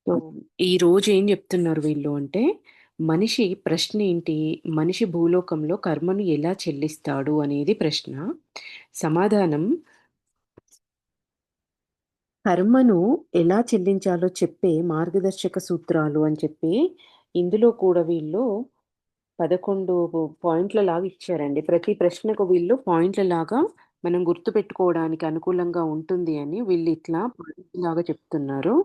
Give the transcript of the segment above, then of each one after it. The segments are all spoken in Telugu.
సో, ఈరోజు ఏం జెప్తున్నారు వీళ్ళు అంటే, మనిషి ప్రశ్నేంటి? మనిషి భూలోకంలో కర్మను ఎలా చెల్లిస్తాడు అనేది ప్రశ్న. సమాధానం కర్మను ఎలా చెల్లించాలో చెప్పే మార్గదర్శక సూత్రాలు అని చెప్పి, ఇందులో కూడా వీళ్ళు 11 పాయింట్లలాగా ఇచ్చారండి. ప్రతి ప్రశ్నకు వీళ్ళు పాయింట్లలాగా మనం గుర్తుపెట్టుకోవడానికి అనుకూలంగా ఉంటుంది అని వీళ్ళిట్లా పాయింట్‌లాగా చెప్తున్నారు.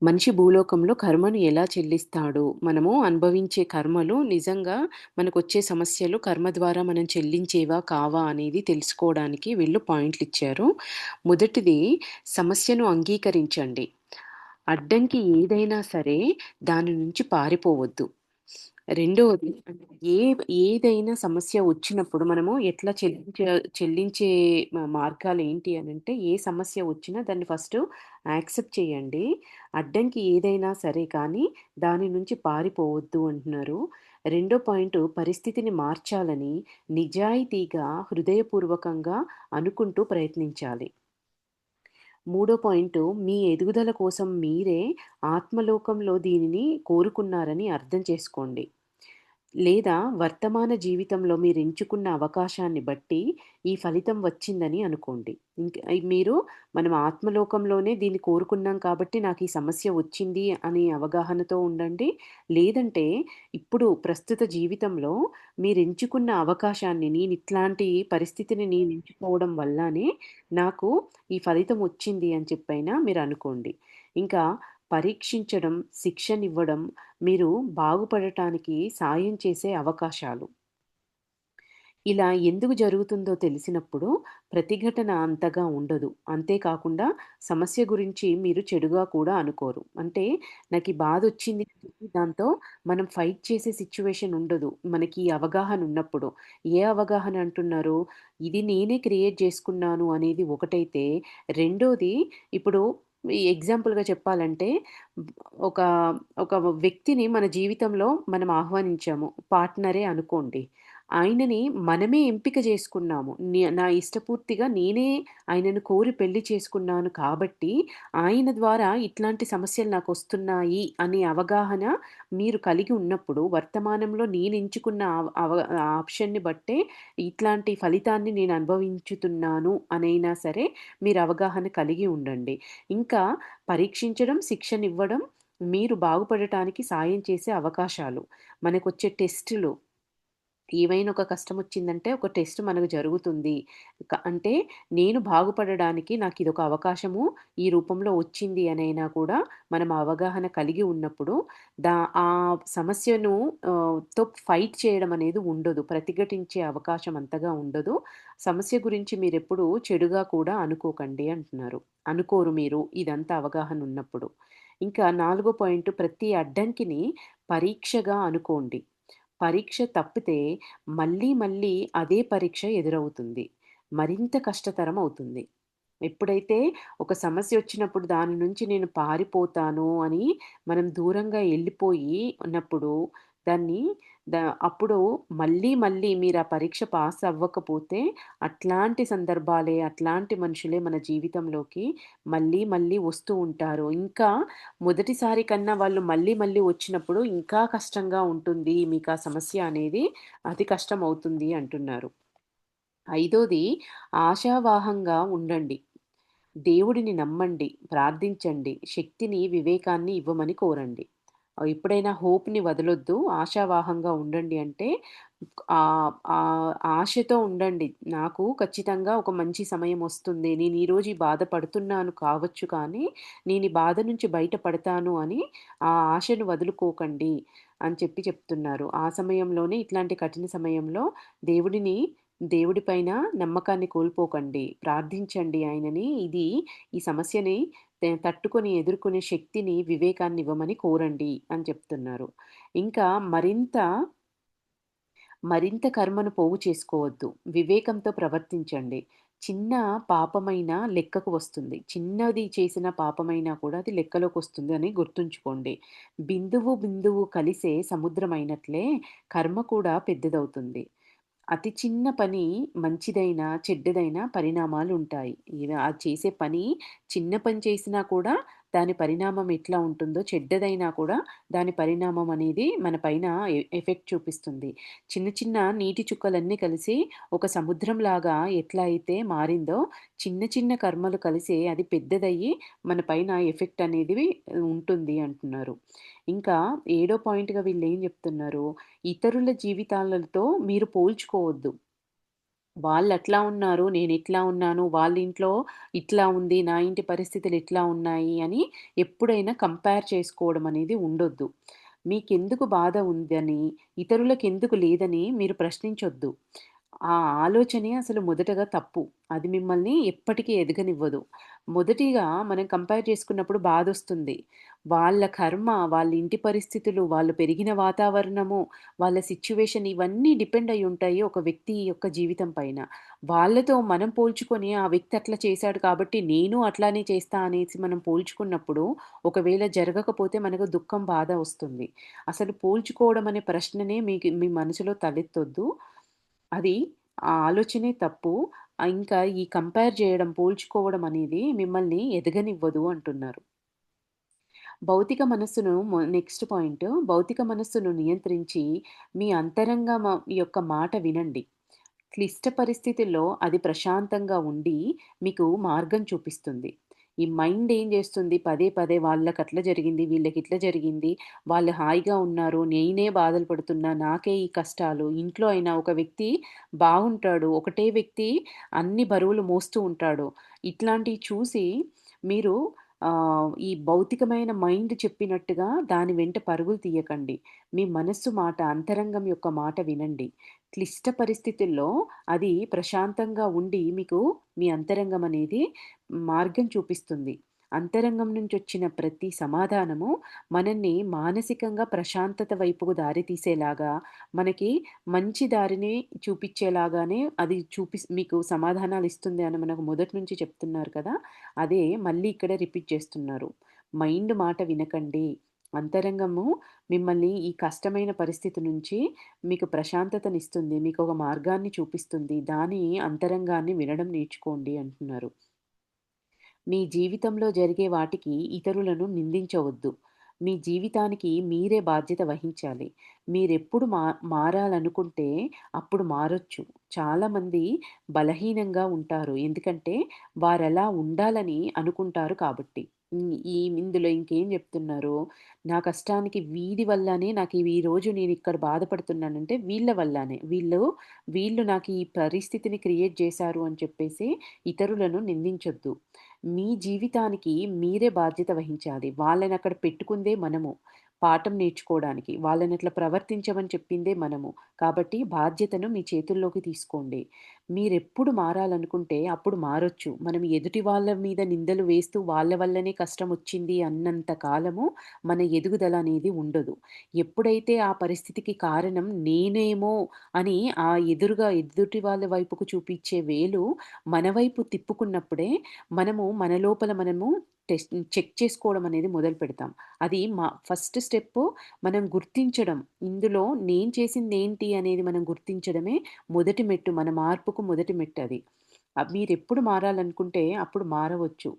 మనిషి భూలోకంలో కర్మను ఎలా చెల్లిస్తాడు? మనము అనుభవించే కర్మలు నిజంగా మనకొచ్చే సమస్యలు కర్మ ద్వారా మనం చెల్లించేవా? కావా? అనేది తెలుసుకోవడానికి వీళ్ళు పాయింట్లిచ్చారు. మొదటిది సమస్యను అంగీకరించండి. అడ్డంకి ఏదైనా సరే దాని నుంచి పారిపోవద్దు. రెండోది ఏ ఏదైనా సమస్య వచ్చినప్పుడు మనము ఎట్లా చెల్లించే మార్గాలేంటి అనంటే, ఏ సమస్య వచ్చినా దాన్ని ఫస్టు యాక్సెప్ట్ చేయండి. అడ్డంకి ఏదైనా సరే కానీ, దాని నుంచి పారిపోవద్దు అంటున్నారు. రెండో పాయింటు పరిస్థితిని మార్చాలని నిజాయితీగా, హృదయపూర్వకంగా అనుకుంటూ ప్రయత్నించాలి. మూడో పాయింటు మీ ఎదుగుదల కోసం మీరే ఆత్మలోకంలో దీనిని కోరుకున్నారని అర్థం చేసుకోండి. లేదా వర్తమాన జీవితంలో మీరెంచుకున్న అవకాశాన్ని బట్టి ఈ ఫలితం వచ్చిందని అనుకోండి. మీరు మనం ఆత్మలోకంలోనే దీన్ని కోరుకున్నాం కాబట్టి నాకు ఈ సమస్య వచ్చింది అనే అవగాహనతో ఉండండి. లేదంటే ఇప్పుడు ప్రస్తుత జీవితంలో మీరెంచుకున్న అవకాశాన్ని నేనిట్లాంటి పరిస్థితిని నేనెంచుకోవడం వల్లనే నాకు ఈ ఫలితం వచ్చింది అని చెప్పైనా మీరనుకోండి. ఇంకా పరీక్షించడం, శిక్షనివ్వడం మీరు బాగుపడటానికి సాయం చేసే అవకాశాలు. ఇలా ఎందుకు జరుగుతుందో తెలిసినప్పుడు ప్రతిఘటన అంతగా ఉండదు. అంతేకాకుండా సమస్య గురించి మీరు చెడుగా కూడా అనుకోరు. అంటే నాకీ బాధొచ్చింది అని చెప్పి దాంతో మనం ఫైట్ చేసే సిట్యుయేషన్ ఉండదు. మనకి ఈ అవగాహన ఉన్నప్పుడు. ఏ అవగాహన అంటున్నారు? ఇది నేనే క్రియేట్ చేసుకున్నాను అనేది ఒకటైతే, రెండోది ఇప్పుడు ఎగ్జాంపుల్‌గా చెప్పాలంటే ఒక ఒక వ్యక్తిని మన జీవితంలో మనం ఆహ్వానించాము. పార్ట్నరే అనుకోండి. ఆయనని మనమే ఎంపిక చేసుకున్నాము. నా ఇష్టపూర్తిగా నేనే ఆయనను కోరి పెళ్లి చేసుకున్నాను కాబట్టి, ఆయన ద్వారా ఇట్లాంటి సమస్యలు నాకొస్తున్నాయి అనే అవగాహన మీరు కలిగి ఉన్నప్పుడు, వర్తమానంలో నేనెంచుకున్న ఆప్షన్‌ని బట్టే ఇట్లాంటి ఫలితాన్ని నేను అనుభవించుతున్నాను అనైనా సరే మీరు అవగాహన కలిగి ఉండండి. ఇంకా పరీక్షించడం, శిక్షనివ్వడం, మీరు బాగుపడటానికి సాయం చేసే అవకాశాలు. మనకొచ్చే టెస్టులు ఏవైనా ఒక కష్టమొచ్చిందంటే ఒక టెస్ట్ మనకు జరుగుతుంది. అంటే నేను బాగుపడడానికి నాకిదొక అవకాశము ఈ రూపంలో వచ్చింది అనైనా కూడా మనం అవగాహన కలిగి ఉన్నప్పుడు దా ఆ సమస్యను తో ఫైట్ చేయడం అనేది ఉండదు. ప్రతిఘటించే అవకాశం అంతగా ఉండదు. సమస్య గురించి మీరెప్పుడూ చెడుగా కూడా అనుకోకండి అంటున్నారు. అనుకోరు మీరు ఇదంతా అవగాహన ఉన్నప్పుడు. ఇంకా నాలుగో పాయింట్ ప్రతి అడ్డంకిని పరీక్షగా అనుకోండి. పరీక్ష తప్పితే మళ్ళీ మళ్ళీ అదే పరీక్ష ఎదురవుతుంది. మరింత కష్టతరం అవుతుంది. ఎప్పుడైతే ఒక సమస్యొచ్చినప్పుడు దాని నుంచి నేను పారిపోతాను అని మనం దూరంగా ఎళ్ళిపోయి ఉన్నప్పుడు దాన్ని ద అప్పుడు మళ్ళీ మళ్ళీ మీరు ఆ పరీక్ష పాస్ అవ్వకపోతే అట్లాంటి సందర్భాలే, అట్లాంటి మనుషులే మన జీవితంలోకి మళ్ళీ మళ్ళీ వస్తూ ఉంటారు. ఇంకా మొదటిసారి కన్నా వాళ్ళు మళ్ళీ మళ్ళీ వచ్చినప్పుడు ఇంకా కష్టంగా ఉంటుంది. మీకా సమస్య అనేది అతి కష్టమవుతుంది అంటున్నారు. ఐదోది ఆశావాహంగా ఉండండి. దేవుడిని నమ్మండి, ప్రార్థించండి, శక్తిని, వివేకాన్ని ఇవ్వమని కోరండి. ఎప్పుడైనా హోప్‌ని వదలొద్దు. ఆశావాహంగా ఉండండి అంటే ఆశతో ఉండండి. నాకు ఖచ్చితంగా ఒక మంచి సమయమొస్తుంది. నేను ఈరోజు ఈ బాధ పడుతున్నాను కావచ్చు కానీ, నేను ఈ బాధ నుంచి బయటపడతాను అని ఆ ఆశను వదులుకోకండి అని చెప్పి చెప్తున్నారు. ఆ సమయంలోనే ఇట్లాంటి కఠిన సమయంలో దేవుడిని దేవుడి పైన నమ్మకాన్ని కోల్పోకండి. ప్రార్థించండి ఆయనని. ఈ సమస్యని తట్టుకొని ఎదుర్కొనే శక్తిని, వివేకాన్ని ఇవ్వమని కోరండి అని చెప్తున్నారు. ఇంకా మరింత కర్మను పోగు చేసుకోవద్దు. వివేకంతో ప్రవర్తించండి. చిన్న పాపమైనా లెక్కకు వస్తుంది. చిన్నది చేసిన పాపమైనా కూడా అది లెక్కలోకొస్తుంది అని గుర్తుంచుకోండి. బిందువు కలిసే సముద్రమైనట్లే కర్మ కూడా పెద్దదవుతుంది. అతి చిన్న పని మంచిదైనా, చెడ్డదైనా పరిణామాలుంటాయి. అది చేసే పని చిన్న పని చేసినా కూడా దాని పరిణామం ఎట్లా ఉంటుందో, చెడ్డదైనా కూడా దాని పరిణామం అనేది మన పైన ఎఫెక్ట్ చూపిస్తుంది. చిన్న చిన్న నీటి చుక్కలన్నీ కలిసి ఒక సముద్రంలాగా ఎట్లా అయితే మారిందో, చిన్న చిన్న కర్మలు కలిసి అది పెద్దదయ్యి మన పైన ఎఫెక్ట్ అనేది ఉంటుంది అంటున్నారు. ఇంకా ఏడో పాయింట్‌గా వీళ్ళేం జెప్తున్నారు, ఇతరుల జీవితాలతో మీరు పోల్చుకోవద్దు. వాళ్ళట్లా ఉన్నారు, నేనిట్లా ఉన్నాను, వాళ్ళింట్లో ఇట్లా ఉంది, నా ఇంటి పరిస్థితులు ఇట్లా ఉన్నాయి అని ఎప్పుడైనా కంపేర్ చేసుకోవడం అనేది ఉండొద్దు. మీకెందుకు బాధ ఉందని, ఇతరులకెందుకు లేదని మీరు ప్రశ్నించొద్దు. ఆ ఆలోచనే అసలు మొదటగా తప్పు. అది మిమ్మల్ని ఎప్పటికీ ఎదగనివ్వదు. మొదటిగా మనం కంపేర్ చేసుకున్నప్పుడు బాధొస్తుంది. వాళ్ళ కర్మ, వాళ్ళ ఇంటి పరిస్థితులు, వాళ్ళు పెరిగిన వాతావరణము, వాళ్ళ సిట్యుయేషన్ ఇవన్నీ డిపెండ్ అయ్యి ఉంటాయి ఒక వ్యక్తి యొక్క జీవితం పైన. వాళ్ళతో మనం పోల్చుకొని ఆ వ్యక్తి అట్లా చేశాడు కాబట్టి నేను అట్లానే చేస్తా అనేసి మనం పోల్చుకున్నప్పుడు ఒకవేళ జరగకపోతే మనకు దుఃఖం, బాధ వస్తుంది. అసలు పోల్చుకోవడం అనే ప్రశ్ననే మీ మనసులో తలెత్తొద్దు. అది ఆ ఆలోచనే తప్పు. ఇంకా ఈ కంపేర్ చేయడం, పోల్చుకోవడం అనేది మిమ్మల్ని ఎదగనివ్వదు అంటున్నారు. భౌతిక మనస్సును నెక్స్ట్ పాయింట్. భౌతిక మనస్సును నియంత్రించి మీ యొక్క మాట వినండి. క్లిష్ట పరిస్థితుల్లో అది ప్రశాంతంగా ఉండి మీకు మార్గం చూపిస్తుంది. ఈ మైండ్ ఏం చేస్తుంది పదే పదే వాళ్ళకట్లా జరిగింది, వీళ్ళకిట్లా జరిగింది, వాళ్ళు హాయిగా ఉన్నారు, నేనే బాధలు పడుతున్నా, నాకే ఈ కష్టాలు. ఇంట్లో అయినా ఒక వ్యక్తి బాగుంటాడు, ఒకటే వ్యక్తి అన్ని బరువులు మోస్తూ ఉంటాడు. ఇట్లాంటివి చూసి మీరు ఈ భౌతికమైన మైండ్ చెప్పినట్టుగా దాని వెంట పరుగులు తీయకండి. మీ మనస్సు మాట, అంతరంగం యొక్క మాట వినండి. క్లిష్ట పరిస్థితుల్లో అది ప్రశాంతంగా ఉండి మీకు మీ అంతరంగం అనేది మార్గం చూపిస్తుంది. అంతరంగం నుంచొచ్చిన ప్రతి సమాధానము మనల్ని మానసికంగా ప్రశాంతత వైపుకు దారి తీసేలాగా, మనకి మంచి దారిని చూపిచ్చేలాగానే అది మీకు సమాధానాలిస్తుంది అని మనకు మొదటి నుంచి చెప్తున్నారు కదా! అదే మళ్ళీ ఇక్కడ రిపీట్ చేస్తున్నారు. మైండ్ మాట వినకండి. అంతరంగము మిమ్మల్ని ఈ కష్టమైన పరిస్థితి నుంచి మీకు ప్రశాంతతనిస్తుంది. మీకొక మార్గాన్ని చూపిస్తుంది. దాని అంతరంగాన్ని వినడం నేర్చుకోండి అంటున్నారు. మీ జీవితంలో జరిగే వాటికి ఇతరులను నిందించవద్దు. మీ జీవితానికి మీరే బాధ్యత వహించాలి. మీరెప్పుడు మారాలనుకుంటే అప్పుడు మారొచ్చు. చాలామంది బలహీనంగా ఉంటారు. ఎందుకంటే వారలా ఉండాలని అనుకుంటారు కాబట్టి. ఇందులో ఇంకేం జెప్తున్నారు, నా కష్టానికి వీడి వల్లనే ఈరోజు నేనిక్కడ బాధపడుతున్నానంటే వీళ్ళ వల్లనే. వీళ్ళు నాకు ఈ పరిస్థితిని క్రియేట్ జేశారు అని చెప్పేసి ఇతరులను నిందించొద్దు. మీ జీవితానికి మీరే బాధ్యత వహించాలి. వాళ్ళనక్కడ పెట్టుకుందే మనము. పాఠం నేర్చుకోవడానికి. వాళ్ళనట్లా ప్రవర్తించమని చెప్పిందే మనము. కాబట్టి బాధ్యతను మీ చేతుల్లోకి తీసుకోండి. మీరెప్పుడు మారాలనుకుంటే అప్పుడు మారొచ్చు. మనం ఎదుటి వాళ్ళ మీద నిందలు వేస్తూ వాళ్ళ వల్లనే కష్టమొచ్చింది అన్నంత కాలము మన ఎదుగుదల అనేది ఉండదు. ఎప్పుడైతే ఆ పరిస్థితికి కారణం నేనేమో అని ఎదుటి వాళ్ళ వైపుకు చూపిచ్చే వేలు మన వైపు తిప్పుకున్నప్పుడే మన లోపల మనము చెక్ చేసుకోవడం అనేది మొదలుపెడతాం. అది ఫస్ట్ స్టెప్పు మనం గుర్తించడం. ఇందులో నేను చేసిందేంటి అనేది మనం గుర్తించడమే మొదటి మెట్టు. మన మార్పుకు మొదటి మెట్టది. మీరెప్పుడు మారాలనుకుంటే అప్పుడు మారవచ్చు.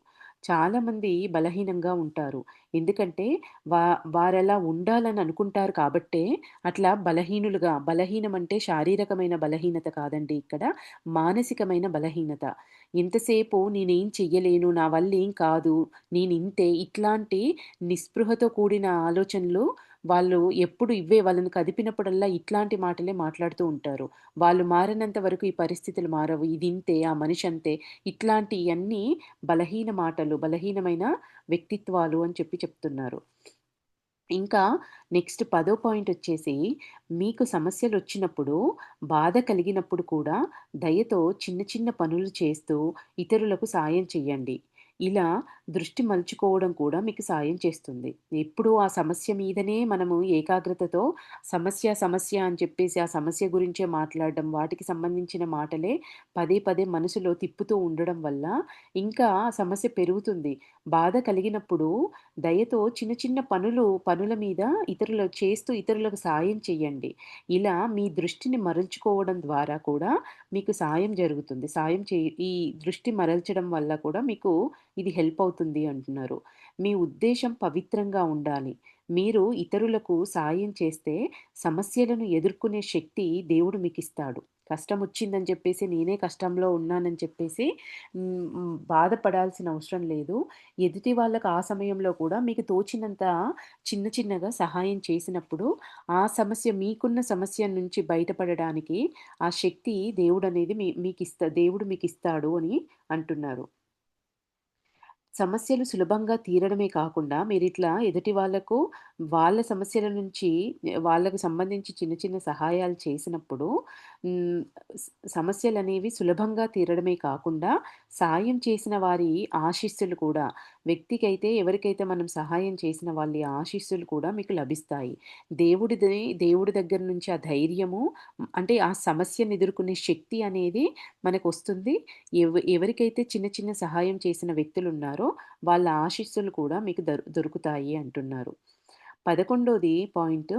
చాలామంది బలహీనంగా ఉంటారు. ఎందుకంటే వా వారలా ఉండాలని అనుకుంటారు కాబట్టే అట్లా బలహీనం అంటే శారీరకమైన బలహీనత కాదండి ఇక్కడ. మానసికమైన బలహీనత. ఎంతసేపు నేనేం చెయ్యలేను, నా వల్లేం కాదు, నేనింతే ఇట్లాంటి నిస్పృహతో కూడిన ఆలోచనలు వాళ్ళు ఎప్పుడు వాళ్ళని కదిపినప్పుడల్లా ఇట్లాంటి మాటలే మాట్లాడుతూ ఉంటారు. వాళ్ళు మారనంత వరకు ఈ పరిస్థితులు మారవు. ఇదింతే, ఆ మనిషంతే. ఇట్లాంటియన్నీ బలహీన మాటలు, బలహీనమైన వ్యక్తిత్వాలు అని చెప్తున్నారు. ఇంకా నెక్స్ట్ పదో పాయింటొచ్చేసి, మీకు సమస్యలొచ్చినప్పుడు, బాధ కలిగినప్పుడు కూడా దయతో చిన్న చిన్న పనులు చేస్తూ ఇతరులకు సాయం చెయ్యండి. ఇలా దృష్టి మలుచుకోవడం కూడా మీకు సాయం చేస్తుంది. ఎప్పుడూ ఆ సమస్య మీదనే మనము ఏకాగ్రతతో సమస్య, సమస్య అని చెప్పేసి ఆ సమస్య గురించే మాట్లాడడం, వాటికి సంబంధించిన మాటలే పదే పదే మనసులో తిప్పుతూ ఉండడం వల్ల ఇంకా ఆ సమస్య పెరుగుతుంది. బాధ కలిగినప్పుడు దయతో చిన్న చిన్న పనుల మీద ఇతరులకు సాయం చేయండి. ఇలా మీ దృష్టిని మరల్చుకోవడం ద్వారా కూడా మీకు సాయం జరుగుతుంది. ఈ దృష్టి మరల్చడం వల్ల కూడా మీకు ఇది హెల్ప్ అవుతుంది అంటున్నారు. మీ ఉద్దేశ్యం పవిత్రంగా ఉండాలి. మీరు ఇతరులకు సాయం చేస్తే సమస్యలను ఎదుర్కొనే శక్తి దేవుడు మీకిస్తాడు. కష్టమొచ్చిందని చెప్పేసి నేనే కష్టంలో ఉన్నానని చెప్పేసి బాధపడాల్సిన అవసరం లేదు. ఎదుటి వాళ్ళకి ఆ సమయంలో కూడా మీకు తోచినంత చిన్నగా సహాయం చేసినప్పుడు మీకున్న సమస్య నుంచి బయటపడడానికి ఆ శక్తి దేవుడు మీకిస్తాడు అని అంటున్నారు. సమస్యలు సులభంగా తీరడమే కాకుండా మీరిట్లా ఎదుటి వాళ్ళకు వాళ్ళ సమస్యల నుంచి వాళ్ళకు సంబంధించి చిన్న చిన్న సహాయాలు చేసినప్పుడు హ్మ్, సమస్యలనేవి సులభంగా తీరడమే కాకుండా సాయం చేసిన వారి ఆశీస్సులు కూడా ఎవరికైతే మనం సహాయం చేసిన వాళ్ళ ఆశీస్సులు కూడా మీకు లభిస్తాయి. దేవుడి దగ్గర నుంచి ఆ ధైర్యము అంటే ఆ సమస్యను ఎదుర్కొనే శక్తి అనేది మనకొస్తుంది. ఎవరికైతే చిన్న చిన్న సహాయం చేసిన వ్యక్తులున్నారో వాళ్ళ ఆశీస్సులు కూడా మీకు దొరుకుతాయి అంటున్నారు. 11ది పాయింటు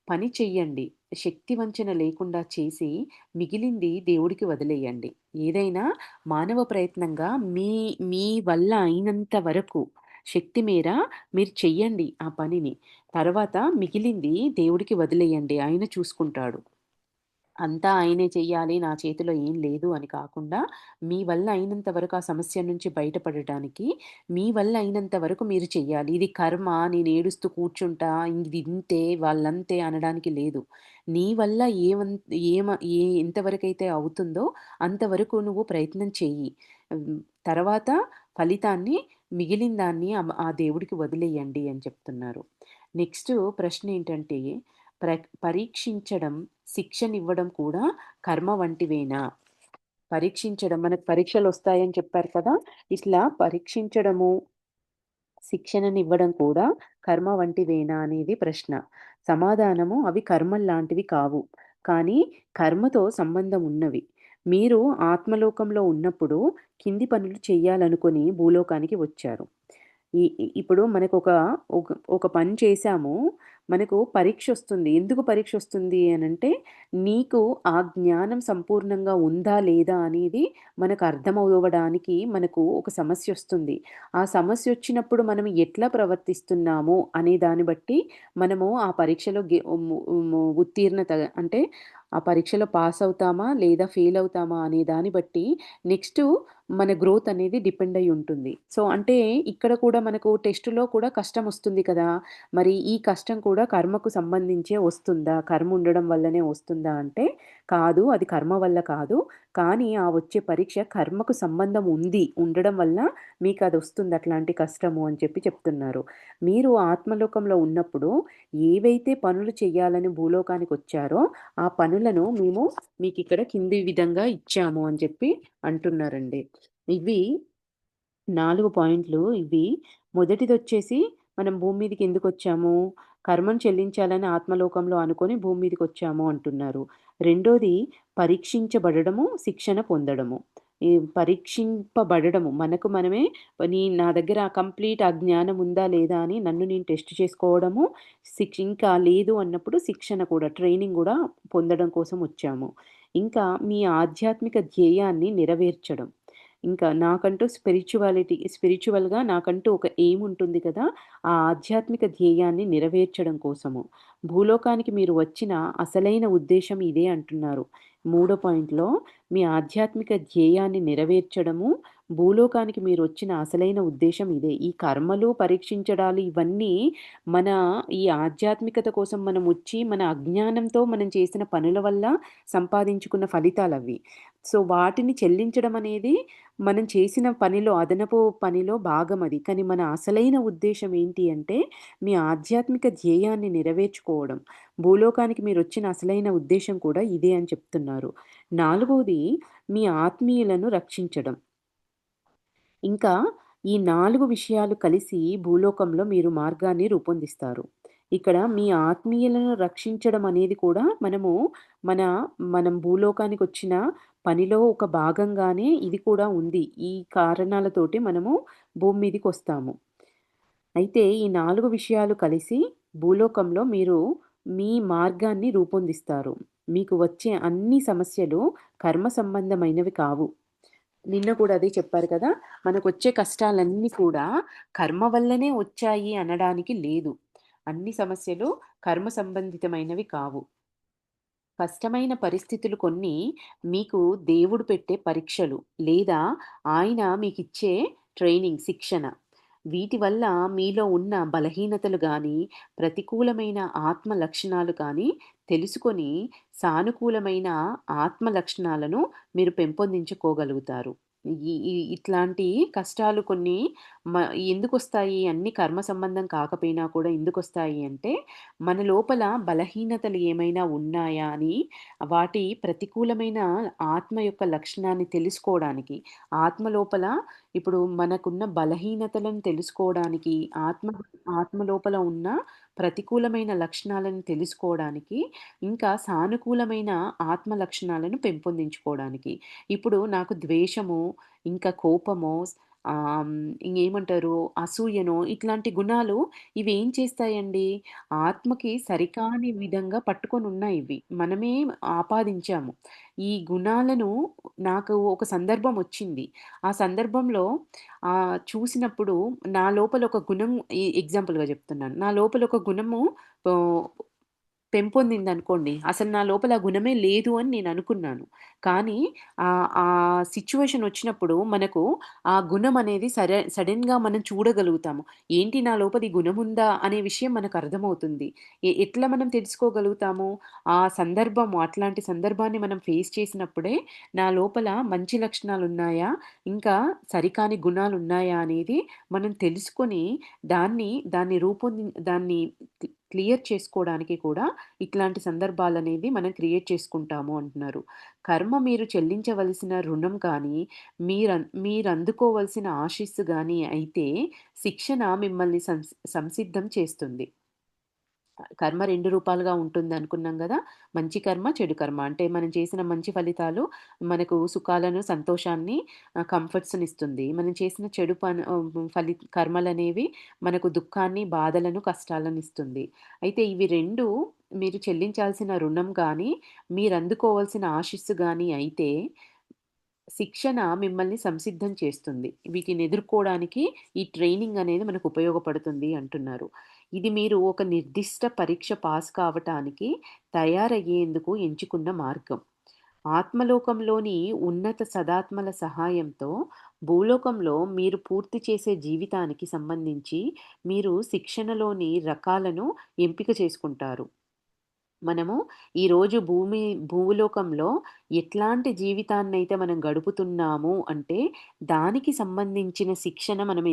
పని చెయ్యండి. శక్తి వంచన లేకుండా చేసి మిగిలింది దేవుడికి వదిలేయండి. ఏదైనా మానవ ప్రయత్నంగా మీ మీ వల్ల అయినంత వరకు శక్తి మేర మీరు చెయ్యండి ఆ పనిని. తర్వాత మిగిలింది దేవుడికి వదిలేయండి. ఆయన చూసుకుంటాడు. అంతా ఆయనే చెయ్యాలి. నా చేతిలో ఏం లేదు అని కాకుండా, మీ వల్ల అయినంత వరకు ఆ సమస్య నుంచి బయటపడటానికి, మీ వల్ల అయినంత వరకు మీరు చెయ్యాలి. ఇది కర్మ, నేను ఏడుస్తూ కూర్చుంటా, ఇది ఇంతే, వాళ్ళంతే అనడానికి లేదు. నీ వల్ల ఏమన్ ఏమ ఏ ఎంతవరకైతే అవుతుందో అంతవరకు నువ్వు ప్రయత్నం చెయ్యి. హ్మ్. తర్వాత ఫలితాన్ని మిగిలిన దాన్ని ఆ దేవుడికి వదిలేయండి అని చెప్తున్నారు. నెక్స్టు ప్రశ్నేంటంటే, పరీక్షించడం, శిక్షనివ్వడం కూడా కర్మ వంటివేనా? మనకు పరీక్షలొస్తాయని చెప్పారు కదా! ఇట్లా పరీక్షించడము, శిక్షణనివ్వడం కూడా కర్మ వంటివేనా అనేది ప్రశ్న. సమాధానము అవి కర్మల్లాంటివి కావు. కానీ కర్మతో సంబంధం ఉన్నవి. మీరు ఆత్మలోకంలో ఉన్నప్పుడు కింది పనులు చెయ్యాలనుకుని భూలోకానికి వచ్చారు. ఇప్పుడు మనకొక ఒక ఒక పని చేశాము. మనకు పరీక్షొస్తుంది. ఎందుకు పరీక్షొస్తుంది అనంటే, నీకు ఆ జ్ఞానం సంపూర్ణంగా ఉందా? లేదా? అనేది మనకు అర్థమవ్వడానికి మనకు ఒక సమస్యొస్తుంది. ఆ సమస్యొచ్చినప్పుడు మనం ఎట్లా ప్రవర్తిస్తున్నాము అనే దాన్ని బట్టి మనము ఆ పరీక్షలో ఉత్తీర్ణత అంటే ఆ పరీక్షలో పాస్ అవుతామా? లేదా ఫెయిల్ అవుతామా? అనే దాన్ని బట్టి నెక్స్టు మన గ్రోత్ అనేది డిపెండ్ అయ్యి ఉంటుంది. సో, అంటే ఇక్కడ కూడా మనకు టెస్ట్‌లో కూడా కష్టమొస్తుంది కదా! మరి ఈ కష్టం కూడా కర్మకు సంబంధించే వస్తుందా? కర్మ ఉండడం వల్లనే వస్తుందా అంటే, కాదు. అది కర్మ వల్ల కాదు. కానీ ఆ వచ్చే పరీక్ష కర్మకు సంబంధం ఉండడం వల్ల మీకదొస్తుంది అట్లాంటి కష్టము అని చెప్తున్నారు. మీరు ఆత్మలోకంలో ఉన్నప్పుడు ఏవైతే పనులు చెయ్యాలని భూలోకానికొచ్చారో, ఆ పనులను మేము మీకిక్కడ కింది విధంగా ఇచ్చాము అని అంటున్నారండి. ఇవి 4 పాయింట్లు ఇవి. మొదటిదొచ్చేసి మనం భూమి మీదకి ఎందుకొచ్చాము? కర్మను చెల్లించాలని ఆత్మలోకంలో అనుకోని భూమి మీదకొచ్చాము అంటున్నారు. రెండోది పరీక్షించబడడము, శిక్షణ పొందడము. ఈ పరీక్షింపబడడము మనకు మనమే నా దగ్గర కంప్లీట్ ఆ జ్ఞానం ఉందా? లేదా? అని నన్ను నేను టెస్ట్ చేసుకోవడము. ఇంకా లేదు అన్నప్పుడు శిక్షణ కూడా ట్రైనింగ్ గూడా పొందడం కోసం వచ్చాము. ఇంకా మీ ఆధ్యాత్మిక ధ్యేయాన్ని నెరవేర్చడం. ఇంకా నాకంటూ స్పిరిచ్యువల్‌గా నాకంటూ ఒక ఎయిమ్ ఉంటుంది కదా! ఆ ఆధ్యాత్మిక ధ్యేయాన్ని నెరవేర్చడం కోసము. భూలోకానికి మీరు వచ్చిన అసలైన ఉద్దేశ్యం ఇదే అంటున్నారు. మూడో పాయింట్‌లో మీ ఆధ్యాత్మిక ధ్యేయాన్ని నెరవేర్చడము, భూలోకానికి మీరొచ్చిన అసలైన ఉద్దేశ్యం ఇదే. ఈ కర్మలు, పరీక్షించడాలు ఇవన్నీ మన ఈ ఆధ్యాత్మికత కోసం మనమొచ్చి మన అజ్ఞానంతో మనం చేసిన పనుల వల్ల సంపాదించుకున్న ఫలితాలవి. సో, వాటిని చెల్లించడం అనేది మనం చేసిన అదనపు పనిలో భాగమది. కానీ మన అసలైన ఉద్దేశ్యం ఏంటి అంటే, మీ ఆధ్యాత్మిక ధ్యేయాన్ని నెరవేర్చుకోవడం. భూలోకానికి మీరొచ్చిన అసలైన ఉద్దేశ్యం కూడా ఇదే అని చెప్తున్నారు. నాలుగోది మీ ఆత్మీయులను రక్షించడం. ఇంకా ఈ 4 విషయాలు కలిసి భూలోకంలో మీరు మార్గాన్ని రూపొందిస్తారు. ఇక్కడ మీ ఆత్మీయులను రక్షించడం అనేది కూడా మన మనం భూలోకానికొచ్చిన పనిలో ఒక భాగంగానే ఇది కూడా ఉంది. ఈ కారణాలతోటి మనము భూమి మీదకొస్తాము. అయితే ఈ 4 విషయాలు కలిసి భూలోకంలో మీరు మీ మార్గాన్ని రూపొందిస్తారు. మీకు వచ్చే అన్ని సమస్యలు కర్మ సంబంధమైనవి కావు. నిన్న కూడా అదే చెప్పారు కదా! మనకొచ్చే కష్టాలన్నీ కూడా కర్మ వల్లనే వచ్చాయి అనడానికి లేదు. అన్ని సమస్యలు కర్మ సంబంధితమైనవి కావు. కష్టమైన పరిస్థితులు కొన్ని మీకు దేవుడు పెట్టే పరీక్షలు లేదా ఆయన మీకిచ్చే ట్రైనింగ్, శిక్షణ. వీటి వల్ల మీలో ఉన్న బలహీనతలు గానీ, ప్రతికూలమైన ఆత్మ లక్షణాలు కానీ తెలుసుకొని సానుకూలమైన ఆత్మ లక్షణాలను మీరు పెంపొందించుకోగలుగుతారు. ఈ ఈ ఇట్లాంటి కష్టాలు కొన్ని మ ఎందుకొస్తాయి అన్నీ కర్మ సంబంధం కాకపోయినా కూడా ఎందుకొస్తాయి అంటే మన లోపల బలహీనతలు ఏమైనా ఉన్నాయా అని వాటి ప్రతికూలమైన ఆత్మ యొక్క లక్షణాన్ని తెలుసుకోవడానికి, ఆత్మ లోపల ఇప్పుడు మనకున్న బలహీనతలను తెలుసుకోవడానికి, ఆత్మ లోపల ఉన్న ప్రతికూలమైన లక్షణాలను తెలుసుకోవడానికి, ఇంకా సానుకూలమైన ఆత్మ లక్షణాలను పెంపొందించుకోవడానికి. ఇప్పుడు నాకు ద్వేషము, ఇంకా కోపమో ఇంగేమంటారు అసూయనో ఇట్లాంటి గుణాలు ఇవేం చేస్తాయండి, ఆత్మకి సరికాని విధంగా పట్టుకొనున్నాయివి. మనమే ఆపాదించాము. ఈ గుణాలను నాకు ఒక సందర్భమొచ్చింది. ఆ సందర్భంలో చూసినప్పుడు నా లోపల ఒక గుణం ఎగ్జాంపుల్‌గా చెప్తున్నాను. నా లోపల ఒక గుణము ఆహ్, పెంపొందిందనుకోండి. అసలు నా లోపల ఆ గుణమే లేదు అని నేననుకున్నాను. కానీ ఆ సిట్యుయేషన్ వచ్చినప్పుడు మనకు ఆ గుణం అనేది సడెన్‌గా మనం చూడగలుగుతాము. ఏంటి నా లోపల ఈ గుణముందా అనే విషయం మనకర్థమవుతుంది. ఎట్లా మనం తెలుసుకోగలుగుతాము? ఆ సందర్భము అట్లాంటి సందర్భాన్ని మనం ఫేస్ చేసినప్పుడే నా లోపల మంచి లక్షణాలున్నాయా? ఇంకా సరికాని గుణాలున్నాయా? అనేది మనం తెలుసుకొని దాన్ని క్లియర్ చేసుకోవడానికి కూడా ఇట్లాంటి సందర్భాలనేవి మనం క్రియేట్ చేసుకుంటాము అంటున్నారు. కర్మ మీరు చెల్లించవలసిన రుణం కానీ, మీరందుకోవాల్సిన ఆశీస్సు గాని అయితే, శిక్షణ మిమ్మల్ని సంసిద్ధం చేస్తుంది. కర్మ 2 రూపాలుగా ఉంటుందనుకున్నాం గదా! మంచి కర్మ, చెడు కర్మ. అంటే మనం చేసిన మంచి ఫలితాలు మనకు సుఖాలను, సంతోషాన్ని కంఫర్ట్స్‌నిస్తుంది. మనం చేసిన చెడు కర్మలనేవి మనకు దుఃఖాన్ని, బాధలను, కష్టాలనిస్తుంది. అయితే ఇవి 2 మీరు చెల్లించాల్సిన రుణం గానీ, మీరందుకోవాల్సిన ఆశీస్సు గానీ అయితే శిక్షణ మిమ్మల్ని సంసిద్ధం చేస్తుంది. వీటిని ఎదుర్కోవడానికి ఈ ట్రైనింగ్ అనేది మనకు ఉపయోగపడుతుంది అంటున్నారు. ఇది మీరు ఒక నిర్దిష్ట పరీక్ష పాస్ కావటానికి తయారయ్యేందుకు ఎంచుకున్న మార్గం. ఆత్మలోకంలోని ఉన్నత సదాత్మల సహాయంతో భూలోకంలో మీరు పూర్తి చేసే జీవితానికి సంబంధించి మీరు శిక్షణలోని రకాలను ఎంపిక చేసుకుంటారు. మనము ఈరోజు భూలోకంలో ఎట్లాంటి జీవితాన్నైతే మనం గడుపుతున్నాము అంటే, దానికి సంబంధించిన శిక్షణ మనం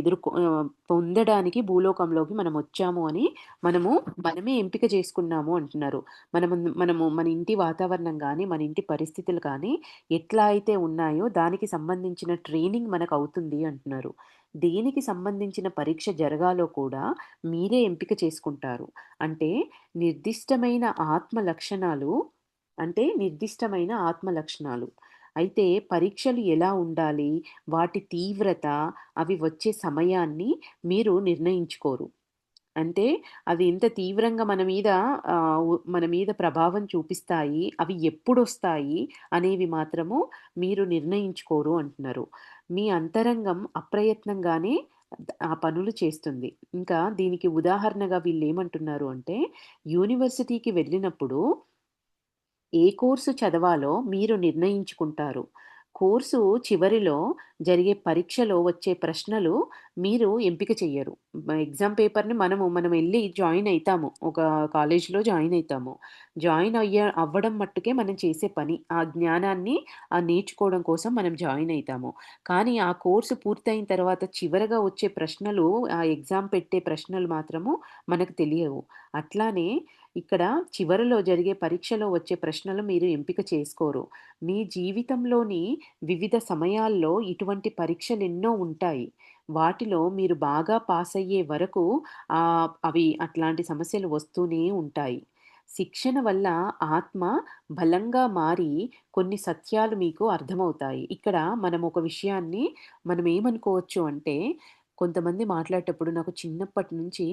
పొందడానికి భూలోకంలోకి మనమొచ్చాము అని మనము మనమే ఎంపిక చేసుకున్నాము అంటున్నారు. మనము మన ఇంటి వాతావరణం గానీ, మన ఇంటి పరిస్థితులు కానీ ఎట్లా అయితే ఉన్నాయో దానికి సంబంధించిన ట్రైనింగ్ మనకవుతుంది అంటున్నారు. దేనికి సంబంధించిన పరీక్ష జరగాలో కూడా మీరే ఎంపిక చేసుకుంటారు. అంటే నిర్దిష్టమైన ఆత్మ లక్షణాలు నిర్దిష్టమైన ఆత్మ లక్షణాలు. అయితే పరీక్షలు ఎలా ఉండాలి? వాటి తీవ్రత, అవి వచ్చే సమయాన్ని మీరు నిర్ణయించుకోరు. అంటే అవి ఎంత తీవ్రంగా మన మీద ప్రభావం చూపిస్తాయి, అవి ఎప్పుడొస్తాయి అనేవి మాత్రము మీరు నిర్ణయించుకోరు అంటున్నారు. మీ అంతరంగం అప్రయత్నంగానే ఆ పనులు చేస్తుంది. ఇంకా దీనికి ఉదాహరణగా వీళ్ళేమంటున్నారు అంటే, యూనివర్సిటీకి వెళ్ళినప్పుడు ఏ కోర్సు చదవాలో మీరు నిర్ణయించుకుంటారు. కోర్సు చివరిలో జరిగే పరీక్షలో వచ్చే ప్రశ్నలు మీరు ఎంపిక చెయ్యరు. ఎగ్జామ్ పేపర్‌ని మనం ఎళ్లి జాయిన్ అయితాము. ఒక కాలేజ్‌లో జాయిన్ అయితాము. అవ్వడం మట్టుకే మనం చేసే పని. ఆ జ్ఞానాన్ని నేర్చుకోవడం కోసం మనం జాయిన్ అయితాము. కానీ ఆ కోర్సు పూర్తయిన తర్వాత చివరగా వచ్చే ప్రశ్నలు, ఆ ఎగ్జామ్ పెట్టే ప్రశ్నలు మాత్రము మనకు తెలియవు. అట్లానే ఇక్కడ చివరలో జరిగే పరీక్షలో వచ్చే ప్రశ్నలు మీరు ఎంపిక చేసుకోరు. మీ జీవితంలోని వివిధ సమయాల్లో ఇటువంటి పరీక్షలెన్నో ఉంటాయి. వాటిలో మీరు బాగా పాసయ్యే వరకు అవి అట్లాంటి సమస్యలు వస్తూనే ఉంటాయి. శిక్షణ వల్ల ఆత్మ బలంగా మారి కొన్ని సత్యాలు మీకు అర్థమవుతాయి. ఇక్కడ మనం ఒక విషయాన్ని మనం ఏమనుకోవచ్చు అంటే, కొంతమంది మాట్లాడేటప్పుడు నాకు చిన్నప్పటి నుంచి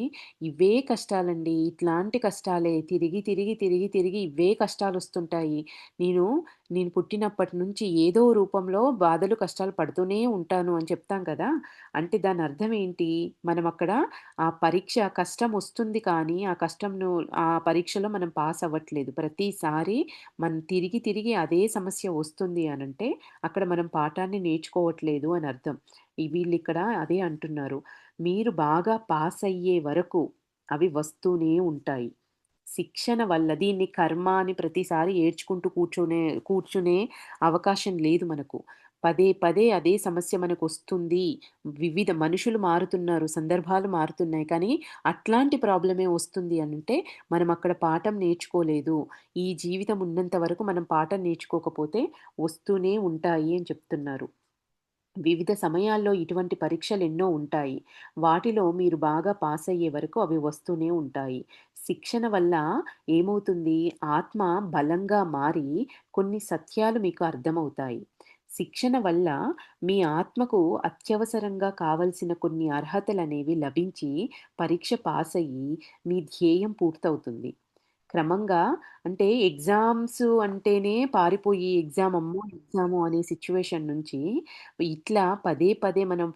ఇవే కష్టాలండి. ఇట్లాంటి కష్టాలే తిరిగి, తిరిగి, తిరిగి, తిరిగి ఇవే కష్టాలొస్తుంటాయి. నేను, నేను పుట్టినప్పటి నుంచి ఏదో రూపంలో బాధలు, కష్టాలు పడుతూనే ఉంటాను అని చెప్తాం కదా! అంటే దాని అర్థం ఏంటి? మనం అక్కడ ఆ పరీక్ష కష్టమొస్తుంది కానీ, ఆ పరీక్షలో మనం పాస్ అవ్వట్లేదు. ప్రతిసారి మనం తిరిగి, తిరిగి అదే సమస్య వస్తుంది అనంటే, అక్కడ మనం పాఠాన్ని నేర్చుకోవట్లేదు అని అర్థం. వీళ్ళిక్కడ అదే అంటున్నారు. మీరు బాగా పాసయ్యే వరకు అవి వస్తూనే ఉంటాయి. శిక్షణ వల్ల దీన్ని కర్మ అని ప్రతిసారి ఏడ్చుకుంటూ కూర్చునే అవకాశం లేదు మనకు. పదే పదే అదే సమస్య మనకొస్తుంది. వివిధ మనుషులు మారుతున్నారు, సందర్భాలు మారుతున్నాయి. కానీ అట్లాంటి ప్రాబ్లమే వస్తుంది అనంటే మనం అక్కడ పాఠం నేర్చుకోలేదు. ఈ జీవితం ఉన్నంత వరకు మనం పాఠం నేర్చుకోకపోతే వస్తూనే ఉంటాయి అని చెప్తున్నారు. వివిధ సమయాల్లో ఇటువంటి పరీక్షలెన్నో ఉంటాయి. వాటిలో మీరు బాగా పాసయ్యే వరకు అవి వస్తూనే ఉంటాయి. శిక్షణ వల్ల ఏమవుతుంది? ఆత్మ బలంగా మారి కొన్ని సత్యాలు మీకు అర్థమవుతాయి. శిక్షణ వల్ల మీ ఆత్మకు అత్యవసరంగా కావలసిన కొన్ని అర్హతలనేవి లభించి పరీక్ష పాసయ్యి మీ ధ్యేయం పూర్తవుతుంది. క్రమంగా అంటే ఎగ్జామ్స్ అంటేనే పారిపోయి అమ్మో! ఎగ్జాము అనే సిట్యుయేషన్ నుంచి ఇట్లా పదే పదే మనం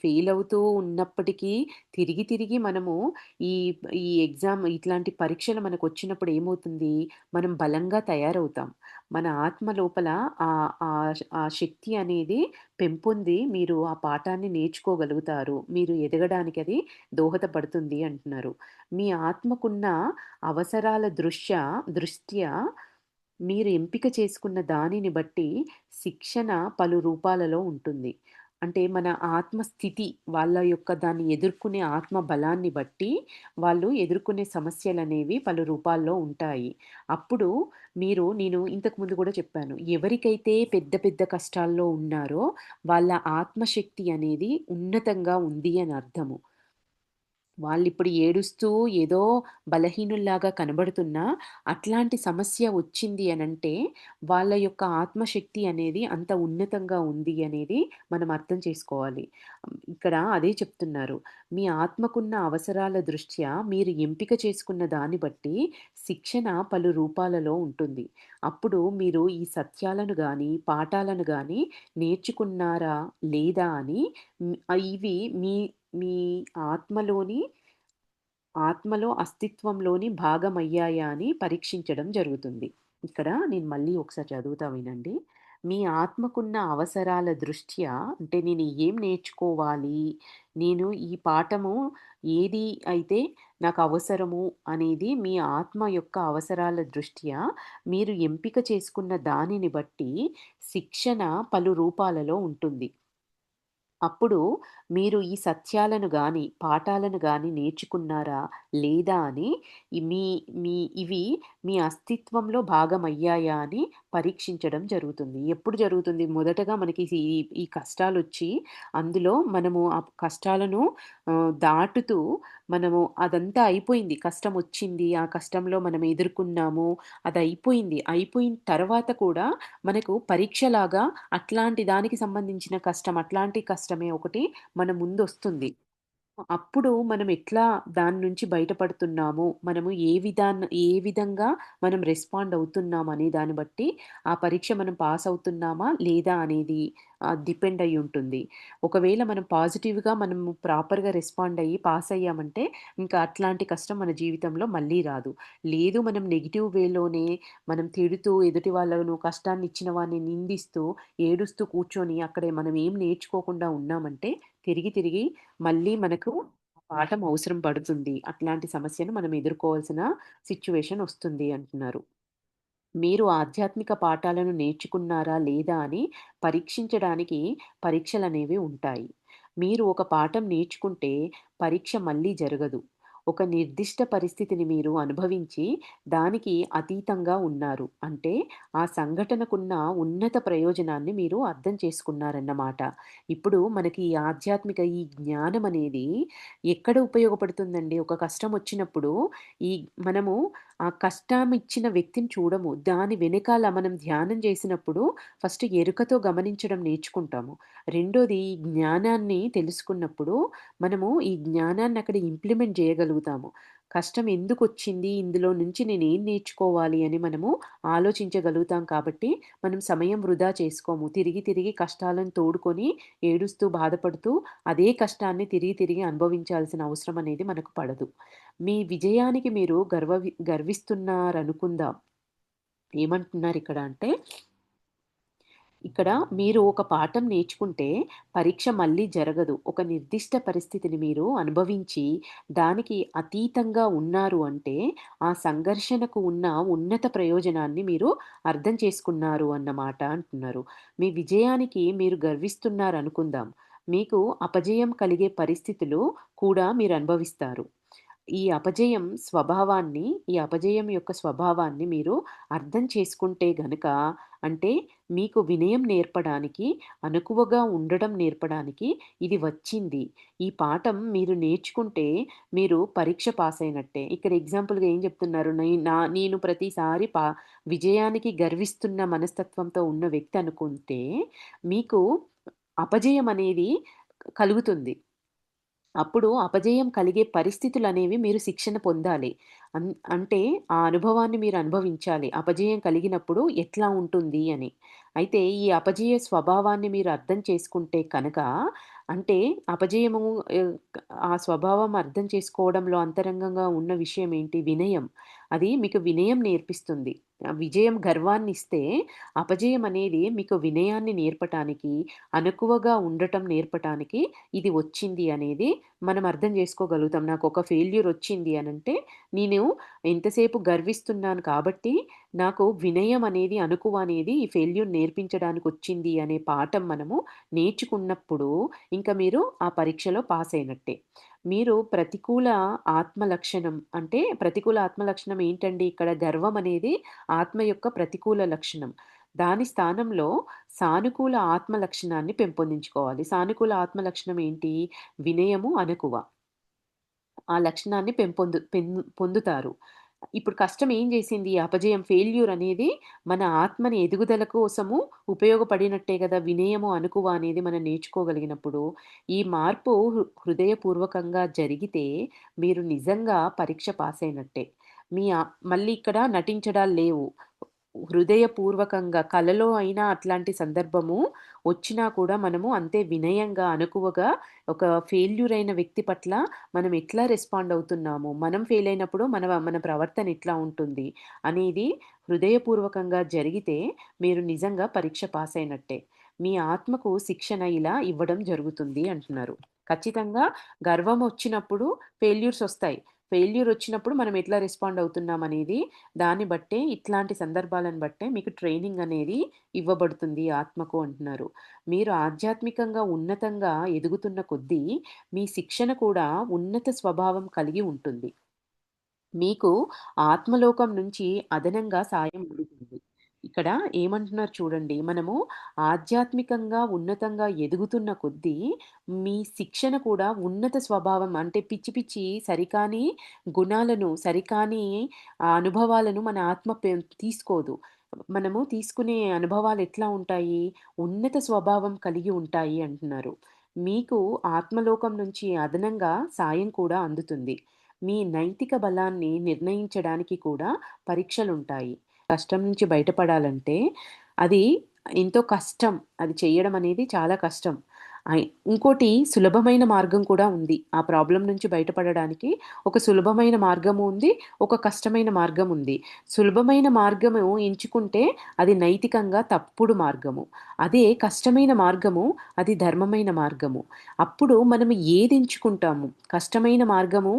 ఫెయిల్ అవుతూ ఉన్నప్పటికీ తిరిగి తిరిగి మనము ఈ ఈ ఎగ్జామ్ ఇట్లాంటి పరీక్షలు మనకొచ్చినప్పుడు ఏమవుతుంది? మనం బలంగా తయారవుతాం. మన ఆత్మ లోపల ఆ శక్తి అనేది పెంపొంది మీరు ఆ పాఠాన్ని నేర్చుకోగలుగుతారు. మీరు ఎదగడానికి అది దోహదపడుతుంది అంటున్నారు. మీ ఆత్మకున్న అవసరాల దృష్ట్యా మీరు ఎంపిక చేసుకున్న దానిని బట్టి శిక్షణ పలు రూపాలలో ఉంటుంది. అంటే మన ఆత్మస్థితి వాళ్ళ యొక్క దాన్ని ఎదుర్కొనే ఆత్మ బలాన్ని బట్టి వాళ్ళు ఎదుర్కొనే సమస్యలనేవి పలు రూపాల్లో ఉంటాయి. అప్పుడు నేను ఇంతకు ముందు కూడా చెప్పాను. ఎవరికైతే పెద్ద పెద్ద కష్టాల్లో ఉన్నారో వాళ్ళ ఆత్మశక్తి అనేది ఉన్నతంగా ఉంది అని అర్థము. వాళ్ళిప్పుడు ఏడుస్తూ ఏదో బలహీనుల్లాగా కనబడుతున్నా, అట్లాంటి సమస్య వచ్చింది అనంటే, వాళ్ళ యొక్క ఆత్మశక్తి అనేది అంత ఉన్నతంగా ఉంది అనేది మనం అర్థం చేసుకోవాలి. ఇక్కడ అదే చెప్తున్నారు. మీ ఆత్మకున్న అవసరాల దృష్ట్యా మీరు ఎంపిక చేసుకున్న దాన్ని బట్టి శిక్షణ పలు రూపాలలో ఉంటుంది. అప్పుడు మీరు ఈ సత్యాలను గాని, పాఠాలను గాని నేర్చుకున్నారా? లేదా? అని ఇవి మీ మీ ఆత్మలోని ఆత్మలో అస్తిత్వంలోని భాగమయ్యాయా అని పరీక్షించడం జరుగుతుంది. ఇక్కడ నేను మళ్ళీ ఒకసారి చదువుతా వినండి. మీ ఆత్మకున్న అవసరాల దృష్ట్యా అంటే నేను ఏం నేర్చుకోవాలి? నేను ఈ పాఠము ఏది అయితే నాకు అవసరము అనేది మీ ఆత్మ యొక్క అవసరాల దృష్ట్యా మీరు ఎంపిక చేసుకున్న దానిని బట్టి శిక్షణ పలు రూపాలలో ఉంటుంది. అప్పుడు మీరు ఈ సత్యాలను గాని, పాఠాలను గాని నేర్చుకున్నారా? లేదా? అని ఈ మీ మీ ఇవి మీ అస్తిత్వంలో భాగమయ్యాయా అని పరీక్షించడం జరుగుతుంది. ఎప్పుడు జరుగుతుంది? మొదటగా మనకి ఈ కష్టాలొచ్చి అందులో మనము ఆ కష్టాలను దాటుతూ మనము అదంతా అయిపోయింది. కష్టమొచ్చింది. ఆ కష్టంలో మనం ఎదుర్కొన్నాము. అదయిపోయింది. అయిపోయిన తర్వాత కూడా మనకు పరీక్షలాగా అట్లాంటి దానికి సంబంధించిన కష్టం, అట్లాంటి కష్టమే ఒకటి మన ముందొస్తుంది. అప్పుడు మనం ఎట్లా దాని నుంచి బయటపడుతున్నాము, మనము ఏ విధంగా మనం రెస్పాండ్ అవుతున్నాం అనే దాన్ని బట్టి, ఆ పరీక్ష మనం పాస్ అవుతున్నామా లేదా అనేది డిపెండ్ అయ్యి ఉంటుంది. ఒకవేళ మనం పాజిటివ్‌గా మనము ప్రాపర్‌గా రెస్పాండ్ అయ్యి పాస్ అయ్యామంటే, ఇంకా అట్లాంటి కష్టం మన జీవితంలో మళ్ళీ రాదు. లేదు మనం నెగెటివ్ వేలోనే మనం తిడుతూ, ఎదుటి వాళ్ళను కష్టాన్ని ఇచ్చిన వాడిని నిందిస్తూ, ఏడుస్తూ కూర్చొని అక్కడే మనం ఏం నేర్చుకోకుండా ఉన్నామంటే, తిరిగి తిరిగి మళ్ళీ మనకు పాఠం అవసరం పడుతుంది. అట్లాంటి సమస్యను మనం ఎదుర్కోవాల్సిన సిట్యుయేషన్ వస్తుంది అంటున్నారు. మీరు ఆధ్యాత్మిక పాఠాలను నేర్చుకున్నారా లేదా అని పరీక్షించడానికి పరీక్షలనేవి ఉంటాయి. మీరు ఒక పాఠం నేర్చుకుంటే పరీక్ష మళ్ళీ జరగదు. ఒక నిర్దిష్ట పరిస్థితిని మీరు అనుభవించి, దానికి అతీతంగా ఉన్నారు. అంటే, ఆ సంఘటనకున్న ఉన్నత ప్రయోజనాన్ని మీరు అర్థం చేసుకున్నారన్నమాట. ఇప్పుడు మనకి ఈ ఆధ్యాత్మిక ఈ జ్ఞానమనేది ఎక్కడ ఉపయోగపడుతుందండి? ఒక కష్టమొచ్చినప్పుడు ఈ మనము ఆ కష్టమిచ్చిన వ్యక్తిని చూడము. దాని వెనకాల మనం ధ్యానం చేసినప్పుడు ఫస్ట్ ఎరుకతో గమనించడం నేర్చుకుంటాము. రెండోది ఈ జ్ఞానాన్ని తెలుసుకున్నప్పుడు మనము ఈ జ్ఞానాన్ని అక్కడ ఇంప్లిమెంట్ చేయగలుగుతాము. కష్టం ఎందుకొచ్చింది? ఇందులో నుంచి నేనేం నేర్చుకోవాలి అని మనము ఆలోచించగలుగుతాం కాబట్టి, మనం సమయం వృధా చేసుకోము. తిరిగి తిరిగి కష్టాలను తోడుకొని ఏడుస్తూ, బాధపడుతూ అదే కష్టాన్ని తిరిగి తిరిగి అనుభవించాల్సిన అవసరం అనేది మనకు పడదు. మీ విజయానికి మీరు గర్విస్తున్నారనుకుందాం. ఏమంటున్నారిక్కడ అంటే, ఇక్కడ మీరు ఒక పాఠం నేర్చుకుంటే పరీక్ష మళ్ళీ జరగదు. ఒక నిర్దిష్ట పరిస్థితిని మీరు అనుభవించి, దానికి అతీతంగా ఉన్నారు అంటే, ఆ సంఘర్షణకు ఉన్న ఉన్నత ప్రయోజనాన్ని మీరు అర్థం చేసుకున్నారు అన్నమాట అంటున్నారు. మీ విజయానికి మీరు గర్విస్తున్నారనుకుందాం. మీకు అపజయం కలిగే పరిస్థితులు కూడా మీరు అనుభవిస్తారు. ఈ అపజయం యొక్క స్వభావాన్ని మీరు అర్థం చేసుకుంటే గనక, అంటే మీకు వినయం నేర్పడానికి, అణకువగా ఉండడం నేర్పడానికి ఇది వచ్చింది. ఈ పాఠం మీరు నేర్చుకుంటే మీరు పరీక్ష పాస్ అయినట్టే. ఇక్కడ ఎగ్జాంపుల్‌గా ఏం చెప్తున్నారు? నేను ప్రతిసారి విజయానికి గర్విస్తున్న మనస్తత్వంతో ఉన్న వ్యక్తి అనుకుంటే, మీకు అపజయం అనేది కలుగుతుంది. అప్పుడు అపజయం కలిగే పరిస్థితులనేవి మీరు శిక్షణ పొందాలి. అంటే ఆ అనుభవాన్ని మీరు అనుభవించాలి. అపజయం కలిగినప్పుడు ఎట్లా ఉంటుంది అని. అయితే ఈ అపజయ స్వభావాన్ని మీరు అర్థం చేసుకుంటే కనుక, అంటే అపజయము ఆ స్వభావం అర్థం చేసుకోవడంలో అంతరంగంగా ఉన్న విషయం ఏంటి? వినయం. అది మీకు వినయం నేర్పిస్తుంది. విజయం గర్వాన్నిస్తే, అపజయం అనేది మీకు వినయాన్ని నేర్పటానికి, అణకువగా ఉండటం నేర్పటానికి ఇది వచ్చింది అనేది మనం అర్థం చేసుకోగలుగుతాం. నాకొక ఫెయిల్యూర్ వచ్చింది అనంటే, నేను ఎంతసేపు గర్విస్తున్నాను కాబట్టి, నాకు వినయం అనేది, అణకువ అనేది ఈ ఫెయిల్యూర్ నేర్పించడానికొచ్చింది అనే పాఠం మనము నేర్చుకున్నప్పుడు, ఇంక మీరు ఆ పరీక్షలో పాస్ అయినట్టే. మీరు ప్రతికూల ఆత్మ లక్షణం అంటే, ప్రతికూల ఆత్మ లక్షణం ఏంటండి ఇక్కడ? గర్వం అనేది ఆత్మ యొక్క ప్రతికూల లక్షణం. దాని స్థానంలో సానుకూల ఆత్మ లక్షణాన్ని పెంపొందించుకోవాలి. సానుకూల ఆత్మ లక్షణం ఏంటి? వినయము, అణకువ. ఆ లక్షణాన్ని పొందుతారు. ఇప్పుడు కష్టం ఏం చేసింది? అపజయం, ఫెయిల్యూర్ అనేది మన ఆత్మని ఎదుగుదల కోసము ఉపయోగపడినట్టే గదా! వినయము, అణకువ అనేది మనం నేర్చుకోగలిగినప్పుడు. ఈ మార్పు హృదయపూర్వకంగా జరిగితే మీరు నిజంగా పరీక్ష పాస్ అయినట్టే. మళ్ళీ ఇక్కడ నటించడాలు లేవు. హృదయపూర్వకంగా కలలో అయినా అట్లాంటి సందర్భము వచ్చినా కూడా మనము అంతే వినయంగా, అణకువగా ఒక ఫెయిల్యూర్ అయిన వ్యక్తి పట్ల మనం ఎట్లా రెస్పాండ్ అవుతున్నాము, మనం ఫెయిల్ అయినప్పుడు మన మన ప్రవర్తన ఎట్లా ఉంటుంది అనేది హృదయపూర్వకంగా జరిగితే మీరు నిజంగా పరీక్ష పాస్ అయినట్టే. మీ ఆత్మకు శిక్షణ ఇలా ఇవ్వడం జరుగుతుంది అంటున్నారు. ఖచ్చితంగా గర్వం వచ్చినప్పుడు ఫెయిల్యూర్స్ ఒస్తాయి. ఫెయిల్యూర్ వచ్చినప్పుడు మనం ఎట్లా రెస్పాండ్ అవుతున్నాం అనేది దాన్ని బట్టే, ఇట్లాంటి సందర్భాలను బట్టే మీకు ట్రైనింగ్ అనేది ఇవ్వబడుతుంది ఆత్మకు అంటున్నారు. మీరు ఆధ్యాత్మికంగా ఉన్నతంగా ఎదుగుతున్న కొద్దీ మీ శిక్షణ కూడా ఉన్నత స్వభావం కలిగి ఉంటుంది. మీకు ఆత్మలోకం నుంచి అదనంగా సాయం అందుతుంది. ఇక్కడ ఏమంటున్నారు చూడండి. మనము ఆధ్యాత్మికంగా ఉన్నతంగా ఎదుగుతున్న కొద్దీ మీ శిక్షణ కూడా ఉన్నత స్వభావం అంటే పిచ్చి పిచ్చి సరికాని గుణాలను, సరికాని అనుభవాలను మన ఆత్మ తీసుకోదు. మనము తీసుకునే అనుభవాలు ఎట్లా ఉంటాయి? ఉన్నత స్వభావం కలిగి ఉంటాయి అంటున్నారు. మీకు ఆత్మలోకం నుంచి అదనంగా సాయం కూడా అందుతుంది. మీ నైతిక బలాన్ని నిర్ణయించడానికి కూడా పరీక్షలుంటాయి. కష్టం నుంచి బయటపడాలంటే అది ఎంతో కష్టం. అది చెయ్యడం అనేది చాలా కష్టం. ఇంకోటి సులభమైన మార్గం కూడా ఉంది. ఆ ప్రాబ్లమ్ నుంచి బయటపడడానికి ఒక సులభమైన మార్గము ఉంది. ఒక కష్టమైన మార్గం ఉంది. సులభమైన మార్గము ఎంచుకుంటే అది నైతికంగా తప్పుడు మార్గము. అదే కష్టమైన మార్గము అది ధర్మమైన మార్గము. అప్పుడు మనం ఏది ఎంచుకుంటాము? కష్టమైన మార్గము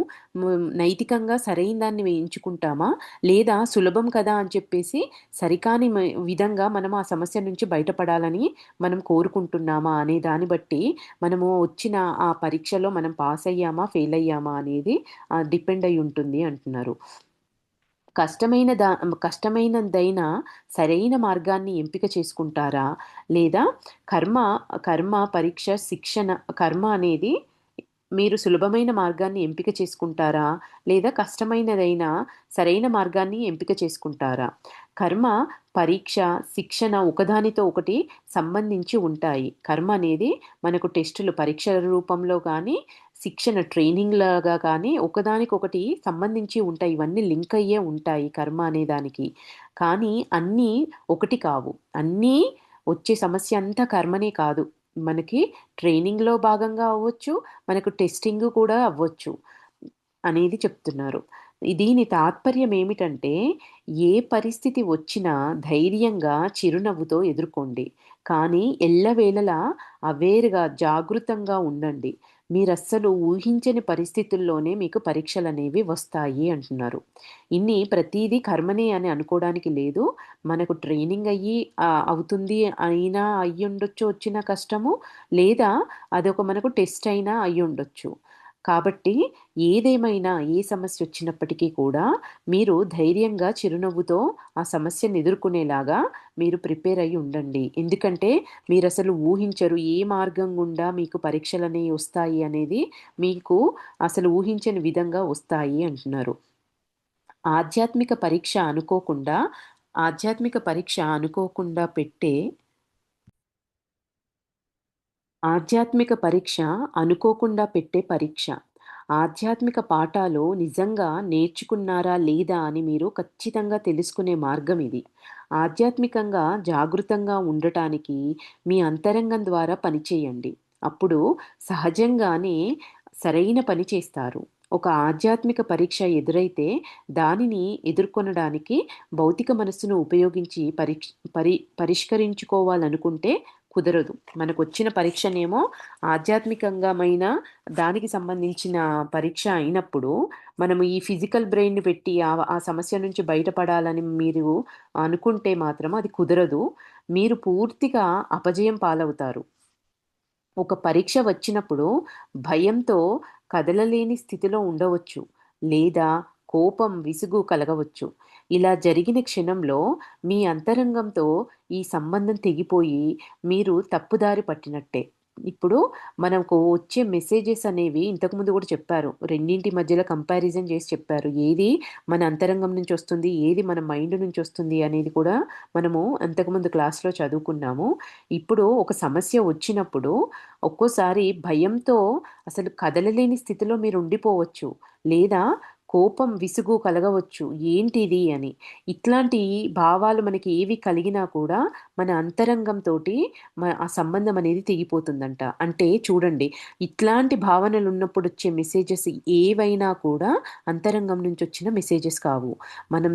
నైతికంగా సరైన దాన్ని ఎంచుకుంటామా? లేదా సులభం కదా అని చెప్పేసి సరికాని విధంగా మనం ఆ సమస్య నుంచి బయటపడాలని మనం కోరుకుంటున్నామా అనే దాన్ని బట్టి బట్టి మనము వచ్చిన ఆ పరీక్షలో మనం పాస్ అయ్యామా, ఫెయిల్ అయ్యామా అనేది డిపెండ్ అయ్యి ఉంటుంది అంటున్నారు. కష్టమైన దా కష్టమైనదైనా సరైన మార్గాన్ని ఎంపిక చేసుకుంటారా? లేదా కర్మ కర్మ పరీక్ష శిక్షణ కర్మ అనేది మీరు సులభమైన మార్గాన్ని ఎంపిక చేసుకుంటారా? లేదా కష్టమైనదైనా సరైన మార్గాన్ని ఎంపిక చేసుకుంటారా? కర్మ, పరీక్ష, శిక్షణ ఒకదానితో ఒకటి సంబంధించి ఉంటాయి. కర్మ అనేది మనకు టెస్టులు పరీక్షల రూపంలో గానీ, శిక్షణ ట్రైనింగ్ లాగా కానీ ఒకదానికొకటి సంబంధించి ఉంటాయి. ఇవన్నీ లింక్ అయ్యే ఉంటాయి కర్మ అనే దానికి. కానీ అన్నీ ఒకటి కావు. అన్నీ వచ్చే సమస్య అంతా కర్మనే కాదు. మనకి ట్రైనింగ్‌లో భాగంగా అవ్వచ్చు, మనకు టెస్టింగ్ కూడా అవ్వచ్చు అనేది చెప్తున్నారు. దీని తాత్పర్యం ఏమిటంటే, ఏ పరిస్థితి వచ్చినా ధైర్యంగా, చిరునవ్వుతో ఎదుర్కోండి. కానీ ఎల్లవేళలా అవేర్‌గా, జాగృతంగా ఉండండి. మీరస్సలు ఊహించని పరిస్థితుల్లోనే మీకు పరీక్షలనేవి వస్తాయి అంటున్నారు. ప్రతీదీ కర్మనే అని అనుకోడానికి లేదు. మనకు ట్రైనింగ్ అయ్యి అవుతుంది అయినా అయ్యుండొచ్చు వచ్చిన కష్టము. లేదా అదొక మనకు టెస్ట్ అయినా అయ్యుండొచ్చు. కాబట్టి ఏదేమైనా ఏ సమస్యొచ్చినప్పటికీ కూడా మీరు ధైర్యంగా, చిరునవ్వుతో ఆ సమస్యను ఎదుర్కొనేలాగా మీరు ప్రిపేర్ అయ్యి ఉండండి. ఎందుకంటే మీరసలు ఊహించరు. ఏ మార్గం గుండా మీకు పరీక్షలనేవి వస్తాయి అనేది మీకు అసలు ఊహించని విధంగా వస్తాయి అంటున్నారు. ఆధ్యాత్మిక పరీక్ష అనుకోకుండా ఆధ్యాత్మిక పరీక్ష అనుకోకుండా పెట్టే ఆధ్యాత్మిక పరీక్ష అనుకోకుండా పెట్టే పరీక్ష. ఆధ్యాత్మిక పాఠాలు నిజంగా నేర్చుకున్నారా లేదా అని మీరు ఖచ్చితంగా తెలుసుకునే మార్గం ఇది. ఆధ్యాత్మికంగా జాగృతంగా ఉండటానికి మీ అంతరంగం ద్వారా పనిచేయండి. అప్పుడు సహజంగానే సరైన పని చేస్తారు. ఒక ఆధ్యాత్మిక పరీక్ష ఎదురైతే దానిని ఎదుర్కొనడానికి భౌతిక మనస్సును ఉపయోగించి పరిష్కరించుకోవాలనుకుంటే కుదరదు. మనకొచ్చిన పరీక్షనేమో ఆధ్యాత్మికంగామైన దానికి సంబంధించిన పరీక్ష అయినప్పుడు, మనము ఈ ఫిజికల్ బ్రెయిన్‌ని పెట్టి ఆ సమస్య నుంచి బయటపడాలని మీరు అనుకుంటే మాత్రం అది కుదరదు. మీరు పూర్తిగా అపజయం పాలవుతారు. ఒక పరీక్ష వచ్చినప్పుడు భయంతో కదలలేని స్థితిలో ఉండవచ్చు. లేదా కోపం, విసుగు కలగవచ్చు. ఇలా జరిగిన క్షణంలో మీ అంతరంగంతో ఈ సంబంధం తెగిపోయి మీరు తప్పుదారి పట్టినట్టే. ఇప్పుడు మనకు వచ్చే మెసేజెస్ అనేవి ఇంతకుముందు కూడా చెప్పారు. రెండింటి మధ్యలో కంపారిజన్ చేసి చెప్పారు. ఏది మన అంతరంగం నుంచి వస్తుంది, ఏది మన మైండ్ నుంచి వస్తుంది అనేది కూడా మనము అంతకుముందు క్లాస్‌లో చదువుకున్నాము. ఇప్పుడు ఒక సమస్య వచ్చినప్పుడు ఒక్కోసారి భయంతో అసలు కదలలేని స్థితిలో మీరు ఉండిపోవచ్చు. లేదా కోపం, విసుగు కలగవచ్చు. ఏంటిది అని. ఇట్లాంటి భావాలు మనకి ఏవి కలిగినా కూడా మన అంతరంగంతోటి ఆ సంబంధం అనేది తెగిపోతుందంట. అంటే చూడండి, ఇట్లాంటి భావనలున్నప్పుడొచ్చే మెసేజెస్ ఏవైనా కూడా అంతరంగం నుంచొచ్చిన మెసేజెస్ కావు. మనం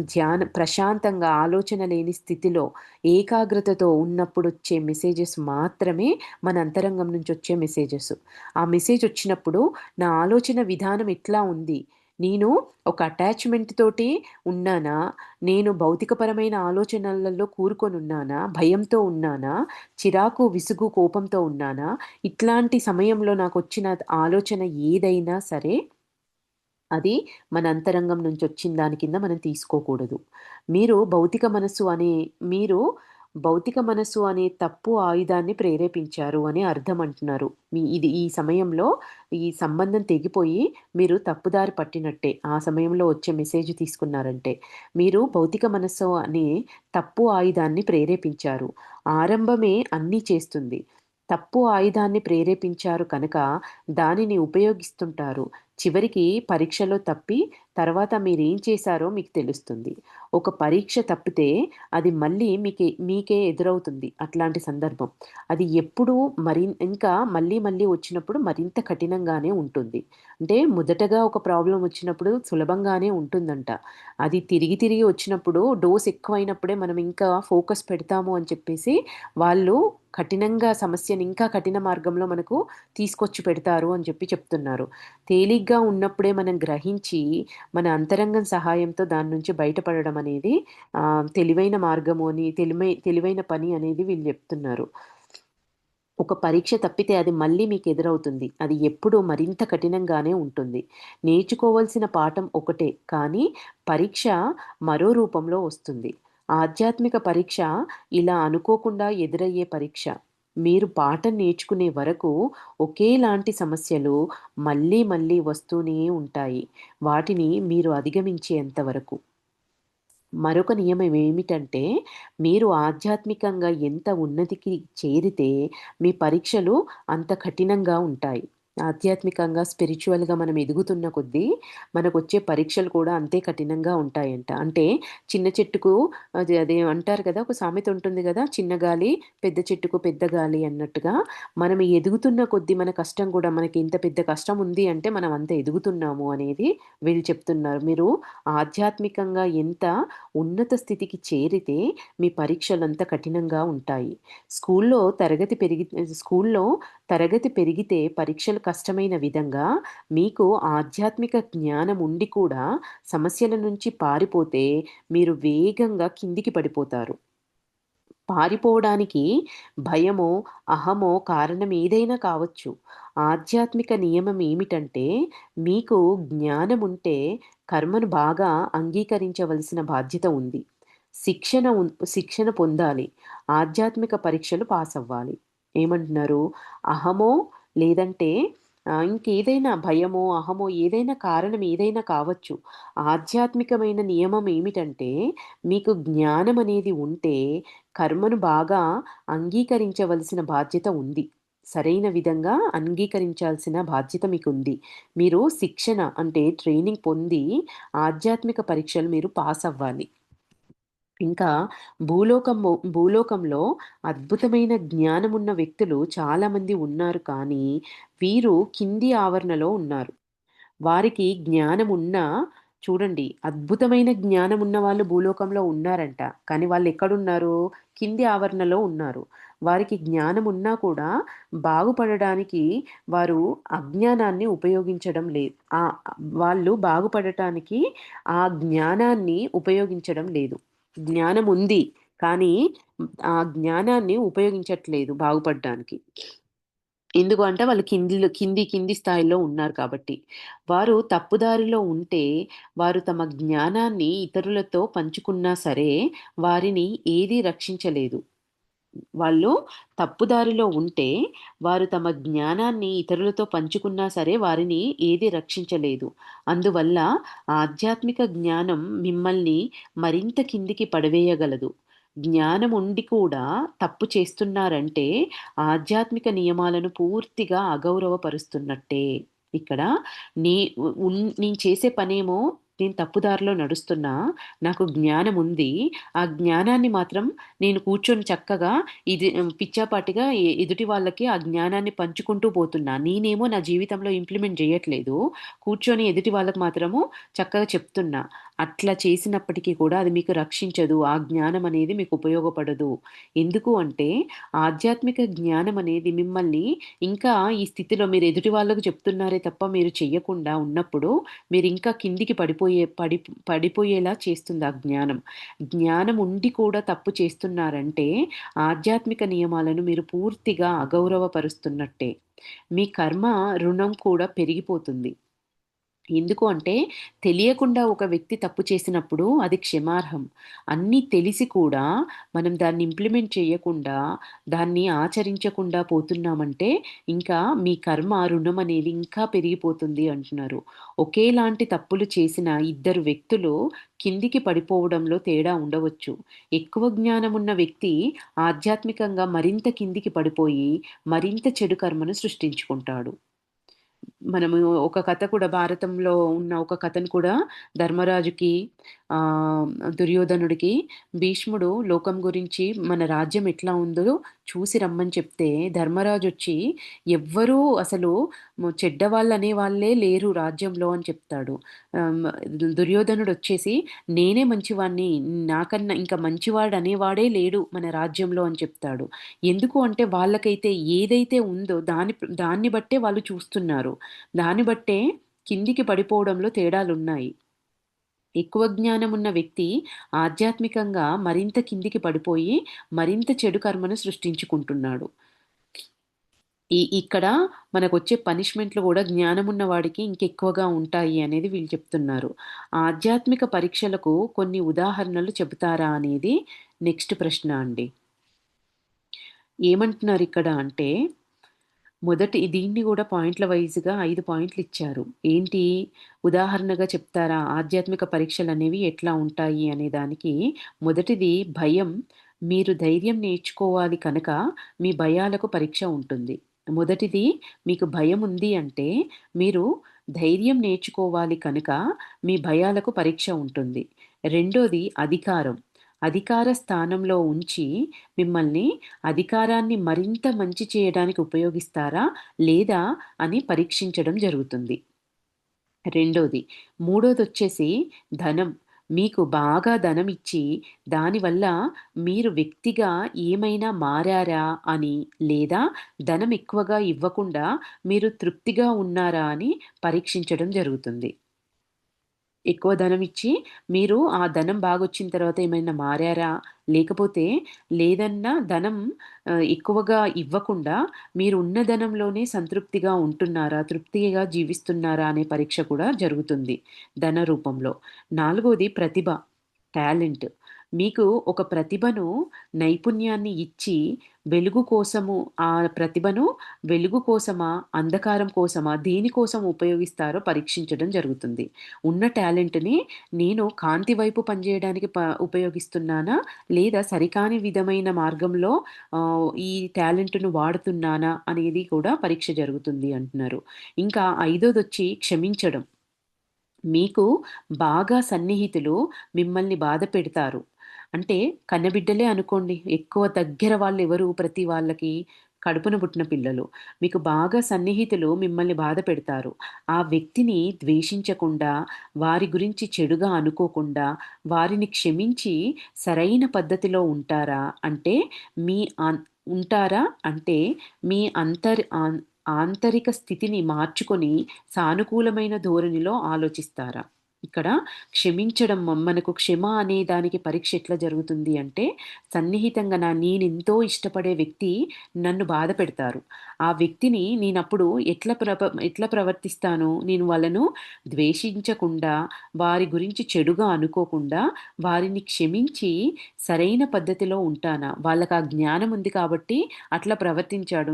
ప్రశాంతంగా ఆలోచన లేని స్థితిలో ఏకాగ్రతతో ఉన్నప్పుడొచ్చే మెసేజెస్ మాత్రమే మన అంతరంగం నుంచొచ్చే మెసేజెస్. ఆ మెసేజ్ వచ్చినప్పుడు నా ఆలోచన విధానం ఎట్లా ఉంది? నేను ఒక అటాచ్‌మెంట్ తోటి ఉన్నానా? నేను భౌతికపరమైన ఆలోచనలలో కూరుకొనున్నానా? భయంతో ఉన్నానా? చిరాకు, విసుగు, కోపంతో ఉన్నానా? ఇట్లాంటి సమయంలో నాకొచ్చిన ఆలోచన ఏదైనా సరే అది మన అంతరంగం నుంచొచ్చిన దాని కింద మనం తీసుకోకూడదు. మీరు భౌతిక మనస్సు అనే మీరు భౌతిక మనస్సు అనే తప్పు ఆయుధాన్ని ప్రేరేపించారు అని అర్థం అంటున్నారు. ఈ సమయంలో ఈ సంబంధం తెగిపోయి మీరు తప్పుదారి పట్టినట్టే. ఆ సమయంలో వచ్చే మెసేజ్ తీసుకున్నారంటే. మీరు భౌతిక మనస్సు అనే తప్పు ఆయుధాన్ని ప్రేరేపించారు. ఆరంభమే అన్నీ చేస్తుంది. తప్పు ఆయుధాన్ని ప్రేరేపించారు కనుక దానిని ఉపయోగిస్తుంటారు. చివరికి పరీక్షలో తప్పి తర్వాత మీరేం చేశారో మీకు తెలుస్తుంది. ఒక పరీక్ష తప్పితే అది మళ్ళీ మీకే ఎదురవుతుంది అట్లాంటి సందర్భం. అది ఎప్పుడూ ఇంకా మళ్ళీ మళ్ళీ వచ్చినప్పుడు మరింత కఠినంగానే ఉంటుంది. అంటే మొదటగా ఒక ప్రాబ్లమ్ వచ్చినప్పుడు సులభంగానే ఉంటుందంట. అది తిరిగి తిరిగి వచ్చినప్పుడు డోస్ ఎక్కువైనప్పుడే మనం ఇంకా ఫోకస్ పెడతాము అని చెప్పేసి వాళ్ళు కఠినంగా సమస్యని ఇంకా కఠిన మార్గంలో మనకు తీసుకొచ్చి పెడతారు అని చెప్తున్నారు. తేలిగ్గా ఉన్నప్పుడే మనం గ్రహించి, మన అంతరంగం సహాయంతో దాని నుంచి బయటపడడం అనేది తెలివైన మార్గము అని తెలివైన పని అనేది వీళ్ళు చెప్తున్నారు. ఒక పరీక్ష తప్పితే అది మళ్ళీ మీకెదురవుతుంది. అది ఎప్పుడూ మరింత కఠినంగానే ఉంటుంది. నేర్చుకోవాల్సిన పాఠం ఒకటే, కానీ పరీక్ష మరో రూపంలో వస్తుంది. ఆధ్యాత్మిక పరీక్ష ఇలా అనుకోకుండా ఎదురయ్యే పరీక్ష. మీరు పాఠం నేర్చుకునే వరకు ఒకేలాంటి సమస్యలు మళ్ళీ మళ్ళీ వస్తూనే ఉంటాయి. వాటిని మీరు అధిగమించేంత వరకు. మరొక నియమం ఏమిటంటే, మీరు ఆధ్యాత్మికంగా ఎంత ఉన్నతికి చేరితే, మీ పరీక్షలు అంత కఠినంగా ఉంటాయి. ఆధ్యాత్మికంగా, స్పిరిచ్యువల్‌గా మనం ఎదుగుతున్న కొద్దీ, మనకొచ్చే పరీక్షలు కూడా అంతే కఠినంగా ఉంటాయంట. అంటే చిన్న చెట్టుకు అదే అంటారు కదా! ఒక సామెత ఉంటుంది గదా! చిన్న గాలి, పెద్ద చెట్టుకు పెద్ద గాలి అన్నట్టుగా, మనం ఎదుగుతున్న కొద్దీ మన కష్టం కూడా మనకి ఇంత పెద్ద కష్టం ఉంది అంటే, మనం అంత ఎదుగుతున్నాము అనేది వీళ్ళు చెప్తున్నారు. మీరు ఆధ్యాత్మికంగా ఎంత ఉన్నత స్థితికి చేరితే మీ పరీక్షలంత కఠినంగా ఉంటాయి. స్కూల్లో తరగతి పెరిగితే పరీక్షలు కష్టమైన విధంగా మీకు ఆధ్యాత్మిక జ్ఞానం ఉండి కూడా సమస్యల నుంచి పారిపోతే మీరు వేగంగా కిందికి పడిపోతారు. పారిపోవడానికి భయమో, అహమో కారణం ఏదైనా కావచ్చు. ఆధ్యాత్మిక నియమం ఏమిటంటే, మీకు జ్ఞానముంటే కర్మను బాగా అంగీకరించవలసిన బాధ్యత ఉంది. శిక్షణ పొందాలి. ఆధ్యాత్మిక పరీక్షలు పాసవ్వాలి. ఏమంటున్నారు? అహమో లేదంటే ఇంకేదైనా భయమో, అహమో ఏదైనా కారణం ఏదైనా కావచ్చు. ఆధ్యాత్మికమైన నియమం ఏమిటంటే, మీకు జ్ఞానమనేది ఉంటే కర్మను బాగా అంగీకరించవలసిన బాధ్యత ఉంది. సరైన విధంగా అంగీకరించాల్సిన బాధ్యత మీకుంది. మీరు శిక్షణ అంటే ట్రైనింగ్ పొంది ఆధ్యాత్మిక పరీక్షలు మీరు పాసవ్వాలి. ఇంకా భూలోకంలో అద్భుతమైన జ్ఞానమున్న వ్యక్తులు చాలామంది ఉన్నారు కానీ, వీరు కింది ఆవరణలో ఉన్నారు. వారికి జ్ఞానమున్నా చూడండి అద్భుతమైన జ్ఞానమున్న వాళ్ళు భూలోకంలో ఉన్నారంట. కానీ వాళ్ళెక్కడున్నారు? కింది ఆవరణలో ఉన్నారు. వారికి జ్ఞానమున్నా కూడా బాగుపడడానికి వారు అజ్ఞానాన్ని ఉపయోగించడం లేదు. వాళ్ళు బాగుపడటానికి ఆ జ్ఞానాన్ని ఉపయోగించడం లేదు. జ్ఞానముంది. కానీ ఆ జ్ఞానాన్ని ఉపయోగించట్లేదు బాగుపడ్డానికి. ఎందుకు అంటే వాళ్ళు కింది స్థాయిలో ఉన్నారు కాబట్టి. వారు తప్పుదారిలో ఉంటే, వారు తమ జ్ఞానాన్ని ఇతరులతో పంచుకున్నా సరే, వారిని ఏదీ రక్షించలేదు. వాళ్ళు తప్పుదారిలో ఉంటే, వారు తమ జ్ఞానాన్ని ఇతరులతో పంచుకున్నా సరే, వారిని ఏది రక్షించలేదు. అందువల్ల ఆధ్యాత్మిక జ్ఞానం మిమ్మల్ని మరింత కిందికి పడవేయగలదు. జ్ఞానం ఉండి కూడా తప్పు చేస్తున్నారంటే, ఆధ్యాత్మిక నియమాలను పూర్తిగా అగౌరవపరుస్తున్నట్టే. ఇక్కడ నీ నేను చేసే పనేమో నేను తప్పుదారిలో నడుస్తున్నా. నాకు జ్ఞానముంది. ఆ జ్ఞానాన్ని మాత్రం నేను కూర్చొని చక్కగా పిచ్చాపాటిగా ఎదుటి వాళ్ళకి ఆ జ్ఞానాన్ని పంచుకుంటూ పోతున్నా. నేనేమో నా జీవితంలో ఇంప్లిమెంట్ జేయట్లేదు. కూర్చొని ఎదుటి వాళ్ళకి మాత్రము చక్కగా చెప్తున్నా. అట్లా చేసినప్పటికీ కూడా అది మీకు రక్షించదు. ఆ జ్ఞానం అనేది మీకు ఉపయోగపడదు. ఎందుకు అంటే ఆధ్యాత్మిక జ్ఞానం అనేది మిమ్మల్ని ఇంకా ఈ స్థితిలో మీరు ఎదుటి వాళ్ళకి చెప్తున్నారే తప్ప మీరు చెయ్యకుండా ఉన్నప్పుడు మీరింకా కిందికి పడిపోయేలా చేస్తుంది ఆ జ్ఞానం. జ్ఞానం ఉండి కూడా తప్పు చేస్తున్నారంటే, ఆధ్యాత్మిక నియమాలను మీరు పూర్తిగా అగౌరవపరుస్తున్నట్టే. మీ కర్మ రుణం కూడా పెరిగిపోతుంది. ఎందుకు అంటే, తెలియకుండా ఒక వ్యక్తి తప్పు చేసినప్పుడు అది క్షమార్హం. అన్నీ తెలిసి కూడా మనం దాన్ని ఇంప్లిమెంట్ చేయకుండా, దాన్ని ఆచరించకుండా పోతున్నామంటే, ఇంకా మీ కర్మ రుణం అనేది ఇంకా పెరిగిపోతుంది అంటున్నారు. ఒకేలాంటి తప్పులు చేసిన ఇద్దరు వ్యక్తులు కిందికి పడిపోవడంలో తేడా ఉండవచ్చు. ఎక్కువ జ్ఞానమున్న వ్యక్తి ఆధ్యాత్మికంగా మరింత కిందికి పడిపోయి, మరింత చెడు కర్మను సృష్టించుకుంటాడు. మనము ఒక కథ కూడా భారతంలో ఉన్న ఒక కథను కూడా ధర్మరాజుకి, ఆహ్, దుర్యోధనుడికి భీష్ముడు లోకం గురించి మన రాజ్యం ఎట్లా ఉందో చూసి రమ్మని చెప్తే, ధర్మరాజొచ్చి ఎవ్వరూ అసలు చెడ్డవాళ్ళనే వాళ్ళే లేరు రాజ్యంలో అని చెప్తాడు. దుర్యోధనుడొచ్చేసి నేనే మంచివాడిని, నాకన్నా ఇంకా మంచివాడనేవాడే లేడు మన రాజ్యంలో అని చెప్తాడు. ఎందుకు అంటే వాళ్ళకైతే ఏదైతే ఉందో దాన్ని బట్టే వాళ్ళు చూస్తున్నారు. దాన్ని బట్టే కిందికి పడిపోవడంలో తేడాలున్నాయి. ఎక్కువ జ్ఞానమున్న వ్యక్తి ఆధ్యాత్మికంగా మరింత కిందికి పడిపోయి, మరింత చెడు కర్మను సృష్టించుకుంటున్నాడు. ఇక్కడ మనకొచ్చే పనిష్మెంట్‌లు గూడా జ్ఞానమున్న వాడికి ఇంకెక్కువగా ఉంటాయి అనేది వీళ్ళు చెప్తున్నారు. ఆధ్యాత్మిక పరీక్షలకు కొన్ని ఉదాహరణలు చెబుతారా అనేది నెక్స్ట్ ప్రశ్న అండి. ఏమంటున్నారిక్కడ అంటే, దీన్ని గూడా పాయింట్‌ల వైస్‌గా 5 పాయింట్లిచ్చారు. ఏంటి? ఉదాహరణగా చెప్తారా? ఆధ్యాత్మిక పరీక్షలనేవి ఎట్లా ఉంటాయి అనే దానికి మొదటిది భయం. మీరు ధైర్యం నేర్చుకోవాలి కనుక మీ భయాలకు పరీక్ష ఉంటుంది. మొదటిది మీకు భయముంది అంటే మీరు ధైర్యం నేర్చుకోవాలి కనుక మీ భయాలకు పరీక్ష ఉంటుంది. రెండోది అధికారం. అధికార స్థానంలో ఉంచి మిమ్మల్ని అధికారాన్ని మరింత మంచి చేయడానికి ఉపయోగిస్తారా? లేదా? అని పరీక్షించడం జరుగుతుంది. రెండోది. మూడోదొచ్చేసి ధనం. మీకు బాగా ధనమిచ్చి, దానివల్ల మీరు వ్యక్తిగా ఏమైనా మారారా అని, లేదా ధనం ఎక్కువగా ఇవ్వకుండా మీరు తృప్తిగా ఉన్నారా అని పరీక్షించడం జరుగుతుంది. ఎక్కువ ధనమిచ్చి, మీరు ఆ ధనం బాగొచ్చిన తర్వాత ఏమైనా మారారా? లేకపోతే లేదన్నా ధనం ఎక్కువగా ఇవ్వకుండా మీరు ఉన్న ధనంలోనే సంతృప్తిగా ఉంటున్నారా? తృప్తిగా జీవిస్తున్నారా? అనే పరీక్ష కూడా జరుగుతుంది ధన రూపంలో. నాలుగోది ప్రతిభ, టాలెంట్. మీకు ఒక ప్రతిభను, నైపుణ్యాన్ని ఇచ్చి వెలుగు కోసము ఆ ప్రతిభను వెలుగు కోసమా? అంధకారం కోసమా? దేనికోసం ఉపయోగిస్తారో పరీక్షించడం జరుగుతుంది. ఉన్న టాలెంట్‌ని నేను కాంతి వైపు పనిజేయడానికి ఉపయోగిస్తున్నానా? లేదా సరికాని విధమైన మార్గంలో ఈ టాలెంట్‌ను వాడుతున్నానా? అనేది కూడా పరీక్ష జరుగుతుంది అంటున్నారు. ఇంకా ఐదోదొచ్చి క్షమించడం. మీకు బాగా సన్నిహితులు మిమ్మల్ని బాధపెడతారు. అంటే కన్నబిడ్డలే అనుకోండి. ఎక్కువ దగ్గర వాళ్ళెవరు ప్రతి వాళ్ళకి? కడుపున పుట్టిన పిల్లలు. మీకు బాగా సన్నిహితులు మిమ్మల్ని బాధపెడతారు. ఆ వ్యక్తిని ద్వేషించకుండా, వారి గురించి చెడుగా అనుకోకుండా, వారిని క్షమించి సరైన పద్ధతిలో ఉంటారా? అంటే మీ ఉంటారా? అంటే మీ ఆంతరిక స్థితిని మార్చుకొని సానుకూలమైన ధోరణిలో ఆలోచిస్తారా? ఇక్కడ క్షమించడం మనకు క్షమ అనే దానికి పరీక్ష ఎట్లా జరుగుతుంది అంటే, సన్నిహితంగా నేనెంతో ఇష్టపడే వ్యక్తి నన్ను బాధపెడతారు. ఆ వ్యక్తిని నేనప్పుడు ఎట్లా ప్రవర్తిస్తాను? నేను వాళ్ళను ద్వేషించకుండా, వారి గురించి చెడుగా అనుకోకుండా, వారిని క్షమించి సరైన పద్ధతిలో ఉంటానా? వాళ్ళకా జ్ఞానం ఉంది కాబట్టి అట్లా ప్రవర్తించాడు.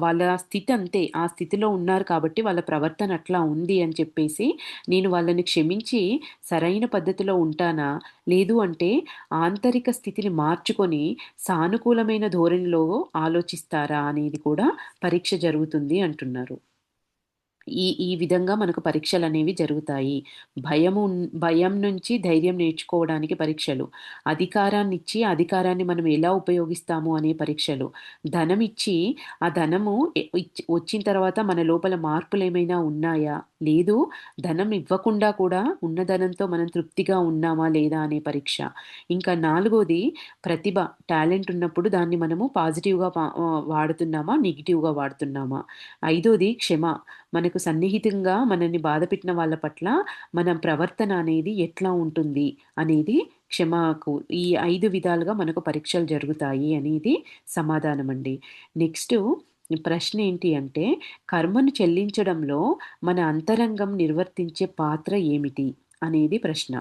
వాళ్ళ స్థితి అంతే. ఆ స్థితిలో ఉన్నారు కాబట్టి వాళ్ళ ప్రవర్తన అట్లా ఉంది అని చెప్పేసి నేను వాళ్ళని క్షమించి సరైన పద్ధతిలో ఉంటానా? లేదు అంటే ఆంతరిక స్థితిని మార్చుకొని సానుకూలమైన ధోరణిలో ఆలోచిస్తారా? అనేది కూడా పరీక్ష జరుగుతుంది అంటున్నారు. ఈ విధంగా మనకు పరీక్షలనేవి జరుగుతాయి. భయం నుంచి ధైర్యం నేర్చుకోవడానికి పరీక్షలు. అధికారాన్నిచ్చి, అధికారాన్ని మనం ఎలా ఉపయోగిస్తాము అనే పరీక్షలు. ధనమిచ్చి, ఆ ధనము వచ్చిన తర్వాత మన లోపల మార్పులేమైనా ఉన్నాయా? లేదు ధనం ఇవ్వకుండా కూడా ఉన్న ధనంతో మనం తృప్తిగా ఉన్నామా? లేదా? అనే పరీక్ష. ఇంకా నాలుగోది ప్రతిభ, టాలెంట్ ఉన్నప్పుడు దాన్ని మనము పాజిటివ్‌గా వాడుతున్నామా? నెగెటివ్‌గా వాడుతున్నామా? ఐదోది క్షమ. మనకు సన్నిహితంగా మనల్ని బాధపెట్టిన వాళ్ళ పట్ల మన ప్రవర్తన అనేది ఎట్లా ఉంటుంది అనేది క్షమకు ఈ 5 విధాలుగా మనకు పరీక్షలు జరుగుతాయి అనేది సమాధానమండి. నెక్స్టు ప్రశ్న ఏంటి అంటే, కర్మను చెల్లించడంలో మన అంతరంగం నిర్వర్తించే పాత్ర ఏమిటి? అనేది ప్రశ్న.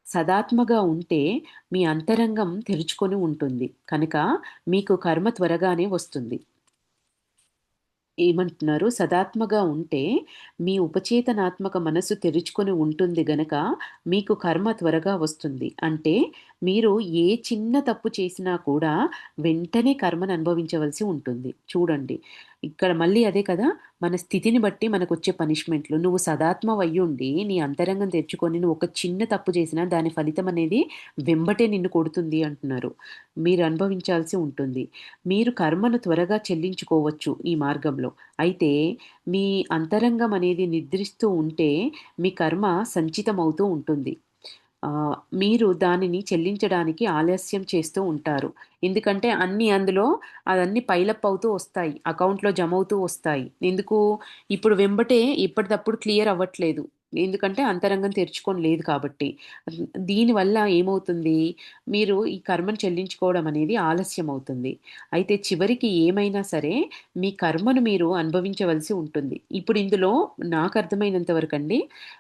సదాత్మగా ఉంటే మీ అంతరంగం తెరుచుకొని ఉంటుంది. కనుక మీకు కర్మ త్వరగానే వస్తుంది. ఏమంటున్నారు? సదాత్మగా ఉంటే మీ ఉపచేతనాత్మక మనస్సు తెరుచుకొని ఉంటుంది గనక మీకు కర్మ త్వరగా వస్తుంది. అంటే మీరు ఏ చిన్న తప్పు చేసినా కూడా వెంటనే కర్మను అనుభవించవలసి ఉంటుంది. చూడండి. ఇక్కడ మళ్ళీ అదే కదా! మన స్థితిని బట్టి మనకొచ్చే పనిష్మెంట్‌లు. నువ్వు సదాత్మవయ్యుండి నీ అంతరంగం తెరుచుకొని నువ్వు ఒక చిన్న తప్పు చేసినా దాని ఫలితం అనేది వెంబటే నిన్ను కొడుతుంది అంటున్నారు. మీరు అనుభవించాల్సి ఉంటుంది. మీరు కర్మను త్వరగా చెల్లించుకోవచ్చు ఈ మార్గంలో. అయితే మీ అంతరంగం అనేది నిద్రిస్తూ ఉంటే మీ కర్మ సంచితమవుతూ ఉంటుంది. మీరు దానిని చెల్లించడానికి ఆలస్యం చేస్తూ ఉంటారు. ఎందుకంటే అందులో అవన్నీ పైలప్ అవుతూ వస్తాయి. అకౌంట్‌లో జమవుతూ వస్తాయి. ఎందుకు? ఇప్పుడు వెంబటే ఎప్పటిదప్పుడు క్లియర్ అవ్వట్లేదు. ఎందుకంటే అంతరంగం తెరుచుకొని లేదు కాబట్టి. దీనివల్ల ఏమవుతుంది, మీరు ఈ కర్మను చెల్లించుకోవడం అనేది ఆలస్యమవుతుంది. అయితే చివరికి ఏమైనా సరే మీ కర్మను మీరు అనుభవించవలసి ఉంటుంది. ఇప్పుడు ఇందులో నాకర్థమైనంత వరకండి,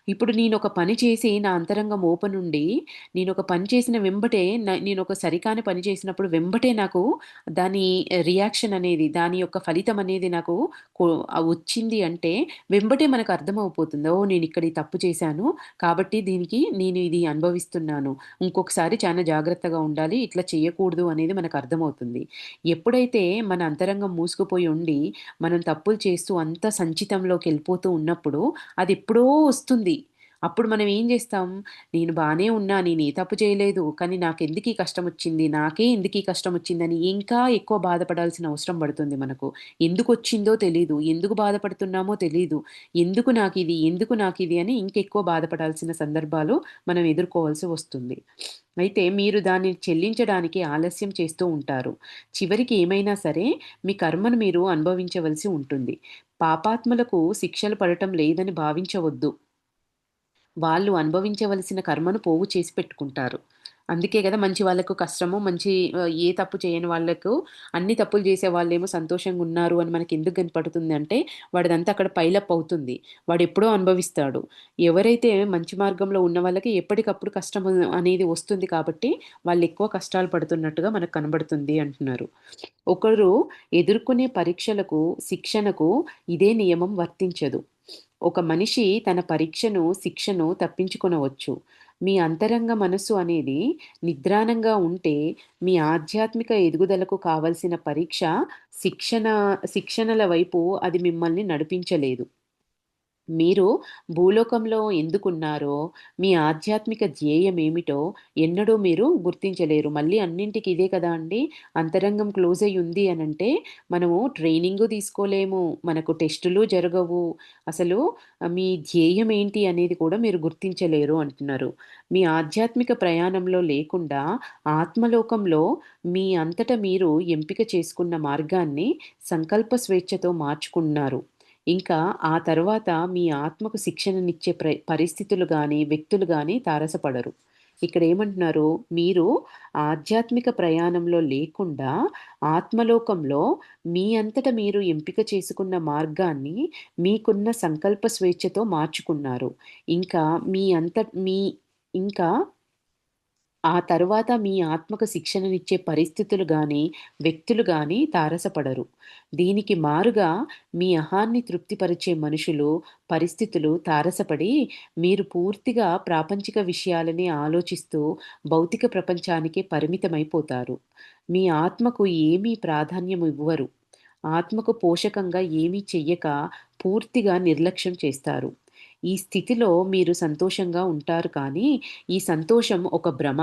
ఇప్పుడు నేనొక పని చేసి నా అంతరంగం ఓపెన్ ఉండి, నేనొక పని చేసిన వెంబటే నేనొక సరికాని పని చేసినప్పుడు వెంబటే నాకు దాని రియాక్షన్ అనేది, దాని యొక్క ఫలితం అనేది నాకు కొ వచ్చింది అంటే వెంబటే మనకు అర్థమైపోతుంది. ఓహ్! నేనిక్కడ ఈ తప్పు చేశాను. కాబట్టి దీనికి నేను ఇది అనుభవిస్తున్నాను. ఇంకొకసారి చాలా జాగ్రత్తగా ఉండాలి. ఇట్లా చేయకూడదు అనేది మనకు అర్థమవుతుంది. ఎప్పుడైతే మన అంతరంగం మూసుకుపోయి ఉండి, మనం తప్పులు చేస్తూ అంతా సంచితంలోకెళ్ళిపోతూ ఉన్నప్పుడు అదెప్పుడో వస్తుంది. అప్పుడు మనం ఏం జేస్తాం? నేను బానే ఉన్నా. నేనే తప్పు చేయలేదు. కానీ నాకెందుకీ కష్టమొచ్చింది? నాకే ఎందుకీ కష్టమొచ్చిందని ఇంకా ఎక్కువ బాధపడాల్సిన అవసరం పడుతుంది మనకు. ఎందుకొచ్చిందో తెలీదు. ఎందుకు బాధపడుతున్నామో తెలీదు. ఎందుకు నాకిది అని ఇంకెక్కువ బాధపడాల్సిన సందర్భాలు మనం ఎదుర్కోవాల్సి వస్తుంది. అయితే మీరు దాన్ని చెల్లించడానికి ఆలస్యం చేస్తూ ఉంటారు. చివరికి ఏమైనా సరే మీ కర్మను మీరు అనుభవించవలసి ఉంటుంది. పాపాత్ములకు శిక్షలు పడటం లేదని భావించవద్దు. వాళ్ళు అనుభవించవలసిన కర్మను పోగు చేసి పెట్టుకుంటారు. అందుకే గదా! మంచి వాళ్ళకు కష్టము, ఏ తప్పు చేయని వాళ్ళకు అన్ని తప్పులు చేసే వాళ్ళేమో సంతోషంగున్నారు అని మనకెందుకు కనపడుతుందంటే, వాడిదంతా అక్కడ పైలప్ అవుతుంది. వాడెప్పుడో అనుభవిస్తాడు. ఎవరైతే మంచి మార్గంలో ఉన్న వాళ్ళకి ఎప్పటికప్పుడు కష్టము అనేది వస్తుంది కాబట్టి, వాళ్ళెక్కువ కష్టాలు పడుతున్నట్టుగా మనకు కనబడుతుంది అంటున్నారు. ఒకరు ఎదుర్కొనే పరీక్షలకు, శిక్షణకు ఇదే నియమం వర్తించదు. ఒక మనిషి తన పరీక్షను, శిక్షను తప్పించుకొనవచ్చు. మీ అంతరంగ మనస్సు అనేది నిద్రాణంగా ఉంటే, మీ ఆధ్యాత్మిక ఎదుగుదలకు కావలసిన పరీక్ష, శిక్షణ శిక్షణల వైపు అది మిమ్మల్ని నడిపించలేదు. మీరు భూలోకంలో ఎందుకున్నారో, మీ ఆధ్యాత్మిక ధ్యేయమేమిటో ఎన్నడూ మీరు గుర్తించలేరు. మళ్ళీ అన్నింటికి ఇదే కదా అండి! అంతరంగం క్లోజ్ అయ్యుంది అనంటే, మనము ట్రైనింగు తీసుకోలేము, మనకు టెస్టులు జరగవు. అసలు మీ ధ్యేయం ఏంటి అనేది కూడా మీరు గుర్తించలేరు అంటున్నారు. మీ ఆధ్యాత్మిక ప్రయాణంలో లేకుండా, ఆత్మలోకంలో మీ అంతట మీరు ఎంపిక చేసుకున్న మార్గాన్ని సంకల్ప స్వేచ్ఛతో మార్చుకున్నారు. ఇంకా ఆ తర్వాత మీ ఆత్మకు శిక్షణనిచ్చే పరిస్థితులు గానీ, వ్యక్తులు గానీ తారసపడరు. ఇక్కడేమంటున్నారు, మీరు ఆధ్యాత్మిక ప్రయాణంలో లేకుండా ఆత్మలోకంలో మీ అంతట మీరు ఎంపిక చేసుకున్న మార్గాన్ని మీకున్న సంకల్ప స్వేచ్ఛతో మార్చుకున్నారు. ఇంకా మీ అంత మీ ఇంకా ఆ తరువాత మీ ఆత్మకు శిక్షణనిచ్చే పరిస్థితులు గానీ, వ్యక్తులు గానీ తారసపడరు. దీనికి మారుగా మీ అహాన్ని తృప్తిపరిచే మనుషులు, పరిస్థితులు తారసపడి మీరు పూర్తిగా ప్రాపంచిక విషయాలనే ఆలోచిస్తూ భౌతిక ప్రపంచానికే పరిమితమైపోతారు. మీ ఆత్మకు ఏమీ ప్రాధాన్యం ఇవ్వరు. ఆత్మకు పోషకంగా ఏమీ చెయ్యక పూర్తిగా నిర్లక్ష్యం చేస్తారు. ఈ స్థితిలో మీరు సంతోషంగా ఉంటారు కానీ, ఈ సంతోషం ఒక భ్రమ.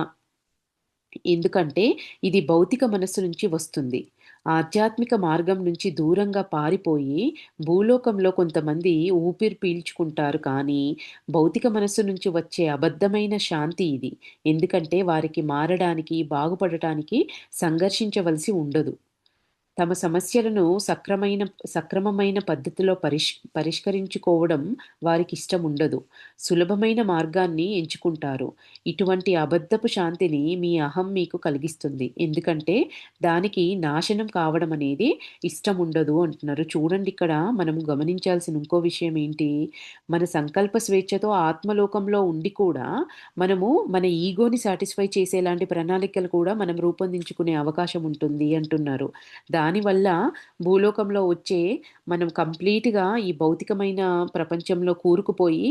ఎందుకంటే ఇది భౌతిక మనస్సు నుంచి వస్తుంది. ఆధ్యాత్మిక మార్గం నుంచి దూరంగా పారిపోయి భూలోకంలో కొంతమంది ఊపిరి పీల్చుకుంటారు కానీ, భౌతిక మనస్సు నుంచి వచ్చే అబద్ధమైన శాంతి ఇది. ఎందుకంటే వారికి మారడానికి, బాగుపడటానికి సంఘర్షించవలసి ఉండదు. తమ సమస్యలను సక్రమమైన పద్ధతిలో పరిష్కరించుకోవడం వారికిష్టముండదు. సులభమైన మార్గాన్ని ఎంచుకుంటారు. ఇటువంటి అబద్ధపు శాంతిని మీ అహం మీకు కలిగిస్తుంది. ఎందుకంటే దానికి నాశనం కావడం అనేది ఇష్టముండదు అంటున్నారు. చూడండి, ఇక్కడ మనం గమనించాల్సిన ఇంకో విషయం ఏంటి? మన సంకల్ప స్వేచ్ఛతో ఆత్మలోకంలో ఉండి కూడా మనము మన ఈగోని సాటిస్ఫై చేసేలాంటి ప్రణాళికలు కూడా మనం రూపొందించుకునే అవకాశం ఉంటుంది అంటున్నారు. దానివల్ల భూలోకంలో వచ్చే మనం కంప్లీట్‌గా ఈ భౌతికమైన ప్రపంచంలో కూరుకుపోయి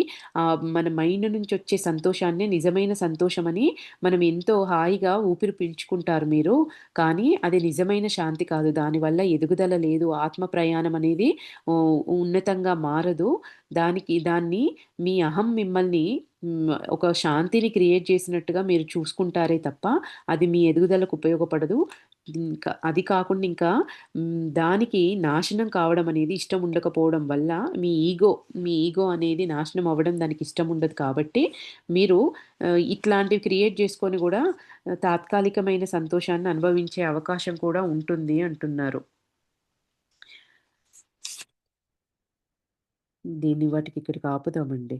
మన మైండ్ నుంచొచ్చే సంతోషాన్నే నిజమైన సంతోషమని మనం ఎంతో హాయిగా ఊపిరి పీల్చుకుంటారు మీరు. కానీ అది నిజమైన శాంతి కాదు. దానివల్ల ఎదుగుదల లేదు. ఆత్మ ప్రయాణం అనేది ఉన్నతంగా మారదు. దాన్ని మీ అహం మిమ్మల్ని ఒక శాంతిని క్రియేట్ చేసినట్టుగా మీరు చూసుకుంటారే తప్ప, అది మీ ఎదుగుదలకు ఉపయోగపడదు. అది కాకుండా ఇంకా దానికి నాశనం కావడం అనేది ఇష్టం ఉండకపోవడం వల్ల మీ ఈగో అనేది నాశనం అవ్వడం దానికి ఇష్టం ఉండదు కాబట్టి, మీరు ఇట్లాంటివి క్రియేట్ చేసుకొని గూడా తాత్కాలికమైన సంతోషాన్ని అనుభవించే అవకాశం కూడా ఉంటుంది అంటున్నారు. దీన్ని వాటికి ఇక్కడికి ఆపుదామండి.